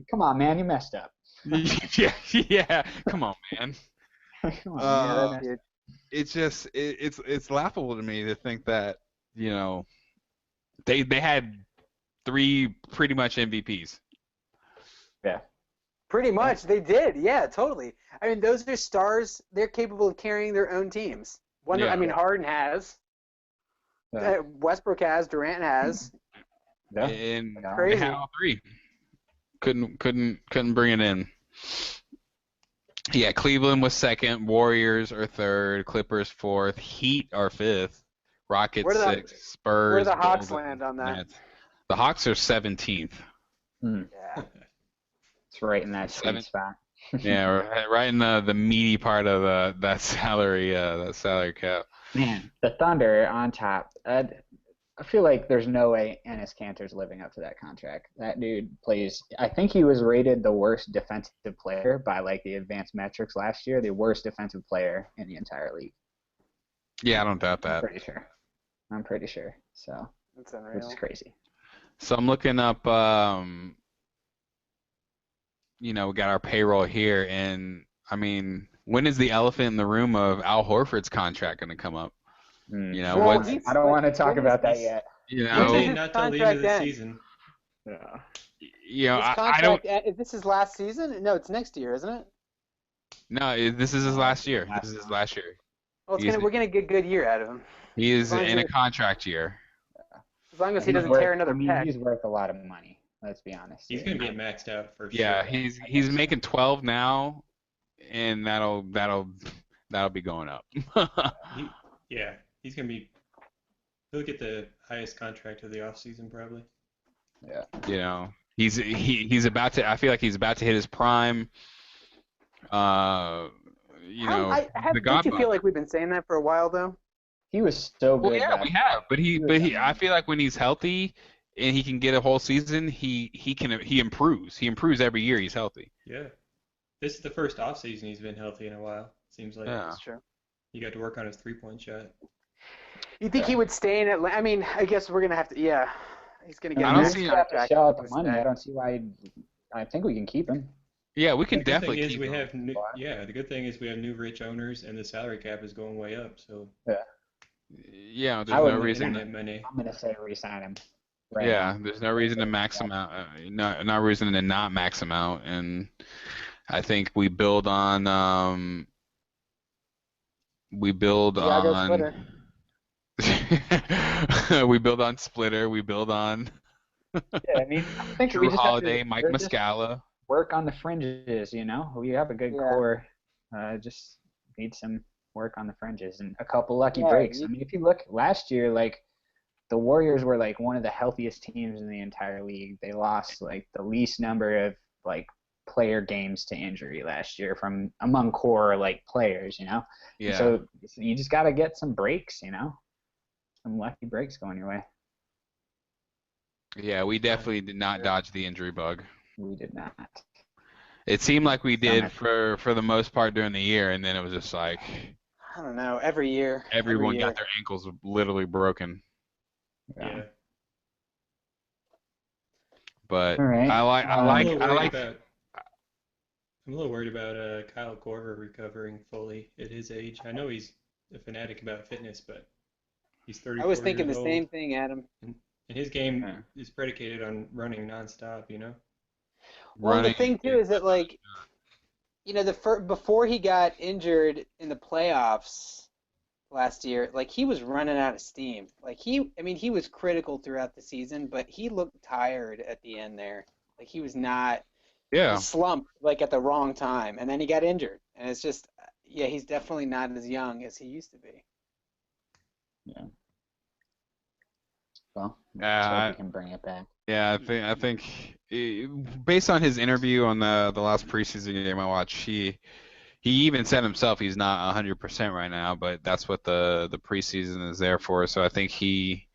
[SPEAKER 2] Come on, man, you messed up.
[SPEAKER 4] yeah. Come on, man.
[SPEAKER 2] Come on, man.
[SPEAKER 4] It's just it's laughable to me to think that they had 3 pretty much MVPs.
[SPEAKER 2] Yeah.
[SPEAKER 1] Pretty much, they did. Yeah, totally. I mean, those are stars. They're capable of carrying their own teams.
[SPEAKER 4] Yeah.
[SPEAKER 1] I mean, Harden has.
[SPEAKER 2] Yeah.
[SPEAKER 1] Westbrook has. Durant has.
[SPEAKER 2] Yeah.
[SPEAKER 4] And they
[SPEAKER 1] Crazy.
[SPEAKER 4] had all three. Couldn't bring it in. Yeah, Cleveland was second, Warriors are third, Clippers fourth, Heat are fifth, Rockets
[SPEAKER 1] Where do the-
[SPEAKER 4] sixth, Spurs.
[SPEAKER 1] where do the Hawks
[SPEAKER 4] Golden,
[SPEAKER 1] land on that?
[SPEAKER 4] Nets. The Hawks are 17th.
[SPEAKER 1] Yeah.
[SPEAKER 2] It's right in that
[SPEAKER 4] Seven.
[SPEAKER 2] sweet spot.
[SPEAKER 4] Yeah, right in the meaty part of that salary cap.
[SPEAKER 2] Man, the Thunder on top. I feel like there's no way Enes Kanter's living up to that contract. That dude plays. I think he was rated the worst defensive player by like the advanced metrics last year. The worst defensive player in the entire league.
[SPEAKER 4] Yeah, I don't doubt
[SPEAKER 2] I'm
[SPEAKER 4] that.
[SPEAKER 2] pretty sure. So,
[SPEAKER 1] That's
[SPEAKER 2] which
[SPEAKER 1] unreal.
[SPEAKER 2] is crazy.
[SPEAKER 4] So I'm looking up. We got our payroll here, and I mean, when is the elephant in the room of Al Horford's contract going to come up? You know,
[SPEAKER 1] Well,
[SPEAKER 4] what's
[SPEAKER 2] I don't want to talk about that yet.
[SPEAKER 4] you
[SPEAKER 1] When
[SPEAKER 3] I'd
[SPEAKER 1] does
[SPEAKER 3] say
[SPEAKER 1] his
[SPEAKER 4] know,
[SPEAKER 3] not till the end
[SPEAKER 1] contract
[SPEAKER 3] of the
[SPEAKER 1] end?
[SPEAKER 3] season.
[SPEAKER 2] Yeah.
[SPEAKER 1] His
[SPEAKER 4] I don't.
[SPEAKER 1] contract, this is last season? No, it's next year, isn't it?
[SPEAKER 4] No, this is his last year. This is his last year.
[SPEAKER 1] Well,
[SPEAKER 4] He's-
[SPEAKER 1] we're gonna get a good year out of him.
[SPEAKER 4] He is
[SPEAKER 1] As long as
[SPEAKER 4] in a
[SPEAKER 1] he-
[SPEAKER 4] contract year.
[SPEAKER 1] As long as he doesn't tear another pec.
[SPEAKER 2] He's worth a lot of money. Let's be honest.
[SPEAKER 3] He's gonna get maxed out for
[SPEAKER 4] Yeah,
[SPEAKER 3] sure.
[SPEAKER 4] he's making 12 now, and that'll be going up.
[SPEAKER 3] Yeah, he's gonna be. He'll get the highest contract of the offseason probably.
[SPEAKER 4] He's about to. I feel like he's about to hit his prime.
[SPEAKER 1] Don't you
[SPEAKER 4] Godfather.
[SPEAKER 1] feel like we've been saying that for a while though?
[SPEAKER 2] He was so good.
[SPEAKER 4] Well, yeah,
[SPEAKER 2] back
[SPEAKER 4] we have, but he. I feel like when he's healthy and he can get a whole season, he improves. He improves every year he's healthy.
[SPEAKER 3] Yeah, this is the first offseason he's been healthy in a while. Seems like
[SPEAKER 4] Yeah.
[SPEAKER 1] That's true.
[SPEAKER 3] he got to work on his 3-point shot.
[SPEAKER 1] You think he would stay in Atlanta? I mean, I guess we're gonna have to. Yeah, he's gonna get
[SPEAKER 4] I
[SPEAKER 1] a
[SPEAKER 4] don't
[SPEAKER 1] max
[SPEAKER 4] see-
[SPEAKER 1] contract.
[SPEAKER 2] Shell out the
[SPEAKER 1] if he
[SPEAKER 2] money.
[SPEAKER 1] stays.
[SPEAKER 2] I don't see why. I think we can keep him.
[SPEAKER 4] Yeah, we can
[SPEAKER 3] The good
[SPEAKER 4] definitely
[SPEAKER 3] thing is
[SPEAKER 4] keep
[SPEAKER 3] we
[SPEAKER 4] him.
[SPEAKER 3] have the good thing is we have new rich owners and the salary cap is going way up. So
[SPEAKER 4] Yeah,
[SPEAKER 2] I
[SPEAKER 4] there's
[SPEAKER 2] would
[SPEAKER 4] no
[SPEAKER 2] make
[SPEAKER 4] reason.
[SPEAKER 3] that money.
[SPEAKER 2] I'm gonna say re-sign him. Right
[SPEAKER 4] Yeah,
[SPEAKER 2] now.
[SPEAKER 4] there's no reason to max him out. No reason to not max him out, and I think we build on.
[SPEAKER 1] Thiago Splitter.
[SPEAKER 4] We build on Splitter. We build on
[SPEAKER 2] Yeah, I mean, I think we
[SPEAKER 4] Drew
[SPEAKER 2] just
[SPEAKER 4] Holiday,
[SPEAKER 2] have to,
[SPEAKER 4] Mike
[SPEAKER 2] we're just
[SPEAKER 4] Muscala.
[SPEAKER 2] work on the fringes. We have a good
[SPEAKER 1] Yeah.
[SPEAKER 2] core. Just need some work on the fringes and a couple lucky
[SPEAKER 1] Yeah,
[SPEAKER 2] breaks.
[SPEAKER 1] you-
[SPEAKER 2] I mean, if you look last year, like the Warriors were like one of the healthiest teams in the entire league. They lost like the least number of like player games to injury last year from among core like players.
[SPEAKER 4] Yeah.
[SPEAKER 2] So you just got to get some breaks. Some lucky breaks going your way.
[SPEAKER 4] Yeah, we definitely did not dodge the injury bug.
[SPEAKER 2] We did not.
[SPEAKER 4] It seemed like we did
[SPEAKER 2] Summer.
[SPEAKER 4] for the most part during the year, and then it was just like
[SPEAKER 1] I don't know. Every year.
[SPEAKER 4] everyone
[SPEAKER 1] every year.
[SPEAKER 4] got their ankles literally broken.
[SPEAKER 3] Yeah.
[SPEAKER 4] But
[SPEAKER 2] All right.
[SPEAKER 4] I like
[SPEAKER 3] I'm a little worried
[SPEAKER 4] like
[SPEAKER 3] about. I'm a little worried about Kyle Korver recovering fully at his age. I know he's a fanatic about fitness, but he's 34
[SPEAKER 1] I was thinking
[SPEAKER 3] years
[SPEAKER 1] the
[SPEAKER 3] old,
[SPEAKER 1] same thing, Adam.
[SPEAKER 3] and his game
[SPEAKER 2] Yeah.
[SPEAKER 3] is predicated on running nonstop.
[SPEAKER 1] Well, the
[SPEAKER 4] running.
[SPEAKER 1] thing too is that like, before he got injured in the playoffs last year, like he was running out of steam. Like he was critical throughout the season, but he looked tired at the end there. Like he was not.
[SPEAKER 4] Yeah.
[SPEAKER 1] He slumped like at the wrong time, and then he got injured. And it's just, yeah, he's definitely not as young as he used to be.
[SPEAKER 2] Well,
[SPEAKER 4] Yeah,
[SPEAKER 2] so
[SPEAKER 4] I-
[SPEAKER 2] we can bring it back.
[SPEAKER 4] Yeah, I think based on his interview on the last preseason game I watched, he even said himself he's not 100% right now, but that's what the preseason is there for. So I think he's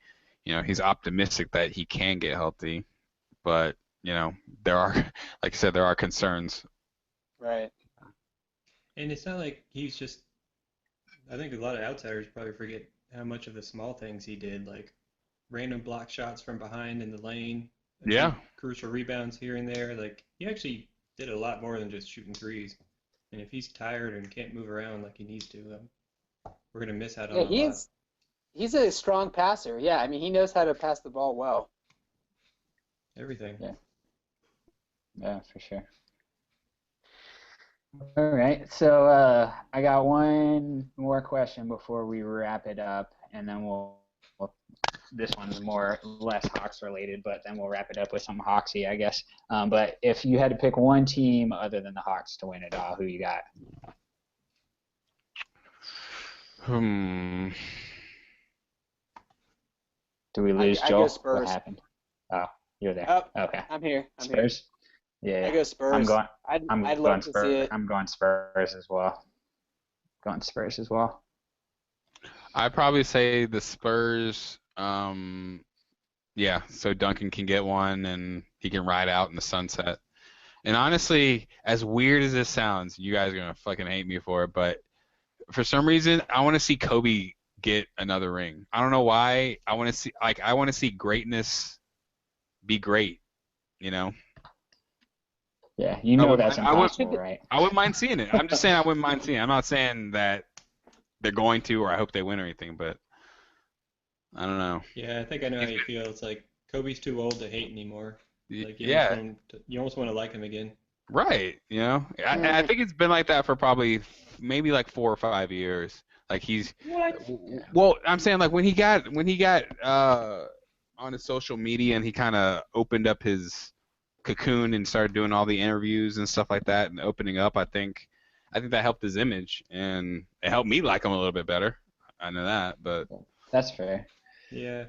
[SPEAKER 4] optimistic that he can get healthy, but there are, like I said, there are concerns.
[SPEAKER 1] Right.
[SPEAKER 3] And it's not like he's just. I think a lot of outsiders probably forget how much of the small things he did, like random block shots from behind in the lane. a few
[SPEAKER 4] Yeah.
[SPEAKER 3] Crucial rebounds here and there. Like he actually did a lot more than just shooting threes. And if he's tired and can't move around like he needs to, we're gonna miss out on
[SPEAKER 1] Yeah,
[SPEAKER 3] a lot.
[SPEAKER 1] he's a strong passer. Yeah, I mean he knows how to pass the ball well.
[SPEAKER 3] Everything.
[SPEAKER 2] Yeah. Yeah, for sure. All right. So I got one more question before we wrap it up, and then this one's less Hawks related, but then we'll wrap it up with some Hawksy, I guess. But if you had to pick one team other than the Hawks to win it all, who you got? Do we lose
[SPEAKER 1] I
[SPEAKER 2] Joel?
[SPEAKER 1] go Spurs.
[SPEAKER 2] What happened? Oh, you're there.
[SPEAKER 1] Oh,
[SPEAKER 2] Okay.
[SPEAKER 1] I'm here.
[SPEAKER 2] Spurs? Yeah.
[SPEAKER 1] I go Spurs. I'd
[SPEAKER 2] going
[SPEAKER 1] love to
[SPEAKER 2] Spurs.
[SPEAKER 1] see it.
[SPEAKER 2] I'm going Spurs as well. Going Spurs as well.
[SPEAKER 4] I'd probably say the Spurs. Yeah, so Duncan can get one and he can ride out in the sunset. And honestly, as weird as this sounds, you guys are gonna fucking hate me for it, but for some reason, I want to see Kobe get another ring. I don't know why. I want to see greatness be great. You know.
[SPEAKER 2] Yeah, that's impossible, right?
[SPEAKER 4] I wouldn't mind seeing it. I'm just saying I wouldn't mind seeing it. I'm not saying that they're going to or I hope they win or anything, but I don't know.
[SPEAKER 3] Yeah, I think I know how you feel. It's like Kobe's too old to hate anymore. Like
[SPEAKER 4] Yeah.
[SPEAKER 3] You almost want to like him again.
[SPEAKER 4] Right. You know, I think it's been like that for probably maybe like 4 or 5 years. Like he's well, I'm saying like when he got on his social media and he kind of opened up his cocoon and started doing all the interviews and stuff like that and opening up, I think that helped his image and it helped me like him a little bit better. I know that, but
[SPEAKER 2] that's fair.
[SPEAKER 3] Yeah.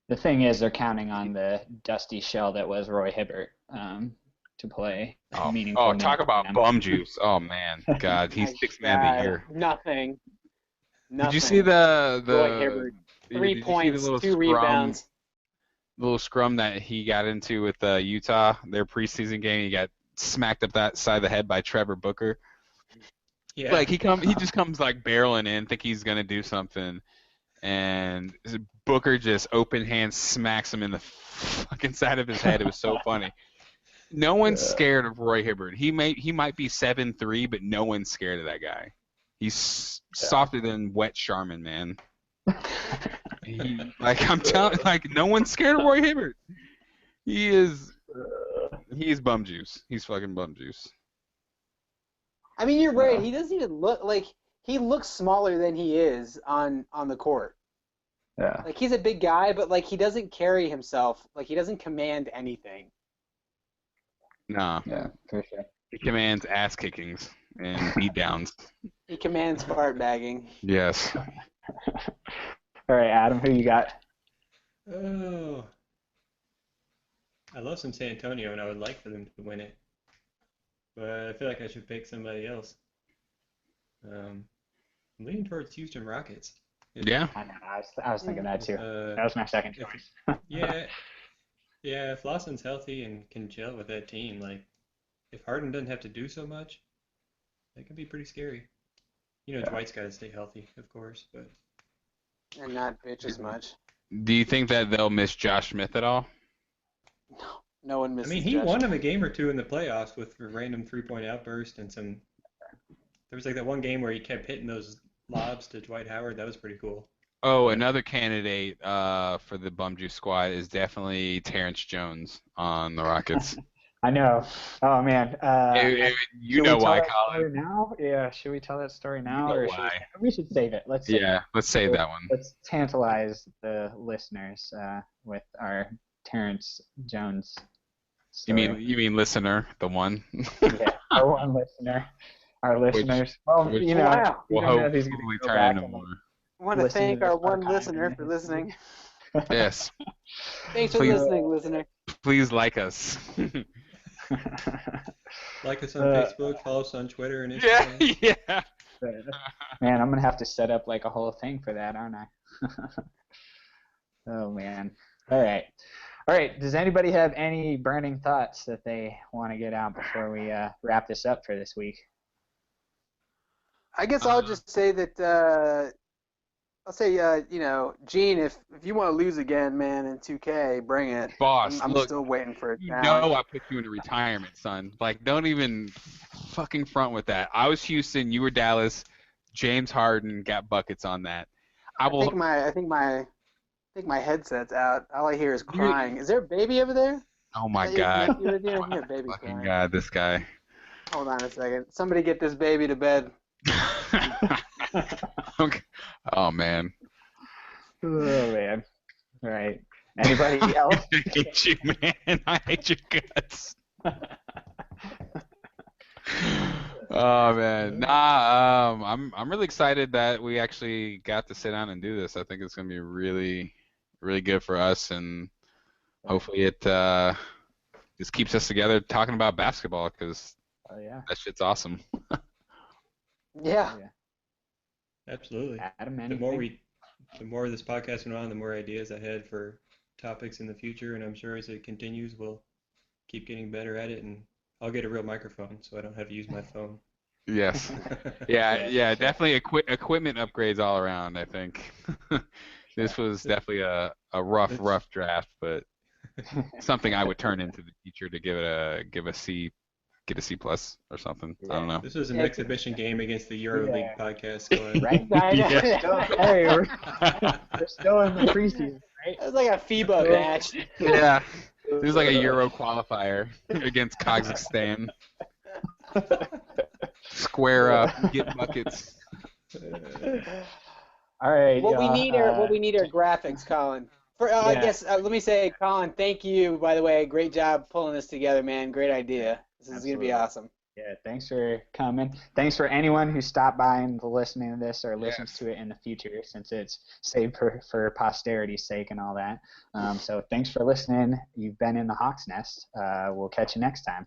[SPEAKER 2] The thing is, they're counting on the dusty shell that was Roy Hibbert to play meaningful.
[SPEAKER 4] Oh, talk about bum juice! Oh man, God, he's sixth man of the year.
[SPEAKER 1] Nothing.
[SPEAKER 4] Did you see the
[SPEAKER 1] Roy Hibbert, 3 points, 2 rebounds.
[SPEAKER 4] Little scrum that he got into with Utah, their preseason game. He got smacked up that side of the head by Trevor Booker.
[SPEAKER 3] Yeah.
[SPEAKER 4] Like he just comes like barreling in, think he's gonna do something, and Booker just open hand smacks him in the fucking side of his head. It was so funny. No one's scared of Roy Hibbert. He might be 7'3", but no one's scared of that guy. He's softer than wet Charmin, man. I'm telling, like no one's scared of Roy Hibbert. He's bum juice. He's fucking bum juice.
[SPEAKER 1] I mean, you're right. He doesn't even look like he looks smaller than he is on the court.
[SPEAKER 2] Yeah.
[SPEAKER 1] Like he's a big guy, but like he doesn't carry himself. Like he doesn't command anything.
[SPEAKER 4] Nah.
[SPEAKER 2] Yeah, for sure.
[SPEAKER 4] He commands ass kickings and beat downs.
[SPEAKER 1] He commands fart bagging.
[SPEAKER 4] Yes.
[SPEAKER 2] All right, Adam, who you got?
[SPEAKER 3] Oh. I love some San Antonio, and I would like for them to win it. But I feel like I should pick somebody else. I'm leaning towards Houston Rockets.
[SPEAKER 4] Yeah.
[SPEAKER 2] I know. I was thinking that too. That was my second choice.
[SPEAKER 3] Yeah. Yeah, if Lawson's healthy and can gel with that team, like, if Harden doesn't have to do so much, that can be pretty scary. Dwight's got to stay healthy, of course, but.
[SPEAKER 1] And not bitch as much.
[SPEAKER 4] Do you think that they'll miss Josh Smith at all?
[SPEAKER 1] No one misses.
[SPEAKER 3] I mean, he won him a game or two in the playoffs with a random 3-point outburst and some. There was like that one game where he kept hitting those lobs to Dwight Howard. That was pretty cool.
[SPEAKER 4] Oh, another candidate for the Bum Juice squad is definitely Terrence Jones on the Rockets.
[SPEAKER 2] I know. Oh man.
[SPEAKER 4] You know why, Colin?
[SPEAKER 2] Now? Yeah. Should we tell that story now,
[SPEAKER 4] You know
[SPEAKER 2] or
[SPEAKER 4] why.
[SPEAKER 2] we should save it? Let's
[SPEAKER 4] save that one.
[SPEAKER 2] Let's tantalize the listeners with our Terrence Jones story.
[SPEAKER 4] You mean listener, the one?
[SPEAKER 2] Yeah, our one listener. Our listeners.
[SPEAKER 1] Wow.
[SPEAKER 4] We'll hopefully turn into more.
[SPEAKER 1] I want to thank our one listener for listening.
[SPEAKER 4] Yes.
[SPEAKER 1] Thanks for listening, listener.
[SPEAKER 4] Please like us.
[SPEAKER 3] Like us on Facebook, follow us on Twitter and Instagram.
[SPEAKER 4] Yeah.
[SPEAKER 2] Man, I'm gonna have to set up like a whole thing for that, aren't I? Oh man. All right. Does anybody have any burning thoughts that they want to get out before we wrap this up for this week?
[SPEAKER 1] I guess I'll just say that. I'll say, Gene, if you want to lose again, man, in 2K, bring it.
[SPEAKER 4] Boss,
[SPEAKER 1] I'm
[SPEAKER 4] look,
[SPEAKER 1] still waiting for it.
[SPEAKER 4] I put you into retirement, son. Like, don't even fucking front with that. I was Houston, you were Dallas. James Harden got buckets on that. I
[SPEAKER 1] think my headset's out. All I hear is crying. Is there a baby over there?
[SPEAKER 4] Oh my God!
[SPEAKER 1] Baby
[SPEAKER 4] Fucking
[SPEAKER 1] crying.
[SPEAKER 4] God, this guy.
[SPEAKER 1] Hold on a second. Somebody get this baby to bed.
[SPEAKER 4] Okay. Oh man.
[SPEAKER 2] Oh man. All right. Anybody else?
[SPEAKER 4] I hate you, man. I hate your guts. Oh man, nah. I'm really excited that we actually got to sit down and do this. I think it's gonna be really, really good for us, and hopefully it just keeps us together talking about basketball because
[SPEAKER 2] Oh yeah.
[SPEAKER 4] that shit's awesome.
[SPEAKER 1] Yeah.
[SPEAKER 2] Yeah.
[SPEAKER 3] Absolutely.
[SPEAKER 2] Adam,
[SPEAKER 3] The more this podcast went on, the more ideas I had for topics in the future, and I'm sure as it continues, we'll keep getting better at it, and I'll get a real microphone so I don't have to use my phone.
[SPEAKER 4] Yes. Yeah. Definitely equipment upgrades all around. I think this was definitely a rough draft, but something I would turn into the teacher to get a C plus or something. I don't know.
[SPEAKER 3] This was an exhibition game against the EuroLeague podcast squad.
[SPEAKER 2] Right? Hey, we're still in the preseason, right?
[SPEAKER 1] It was like a FIBA match.
[SPEAKER 4] Yeah. This is like a Euro qualifier against Kazakhstan. Square up, get buckets.
[SPEAKER 2] All right.
[SPEAKER 1] What we need are graphics, Colin. I
[SPEAKER 2] Yeah.
[SPEAKER 1] guess let me say, Colin, thank you. By the way, great job pulling this together, man. Great idea. This is gonna be awesome.
[SPEAKER 2] Yeah, thanks for coming. Thanks for anyone who stopped by and listening to this or listens to it in the future, since it's saved for posterity's sake and all that. So thanks for listening. You've been in the Hawk's Nest. We'll catch you next time.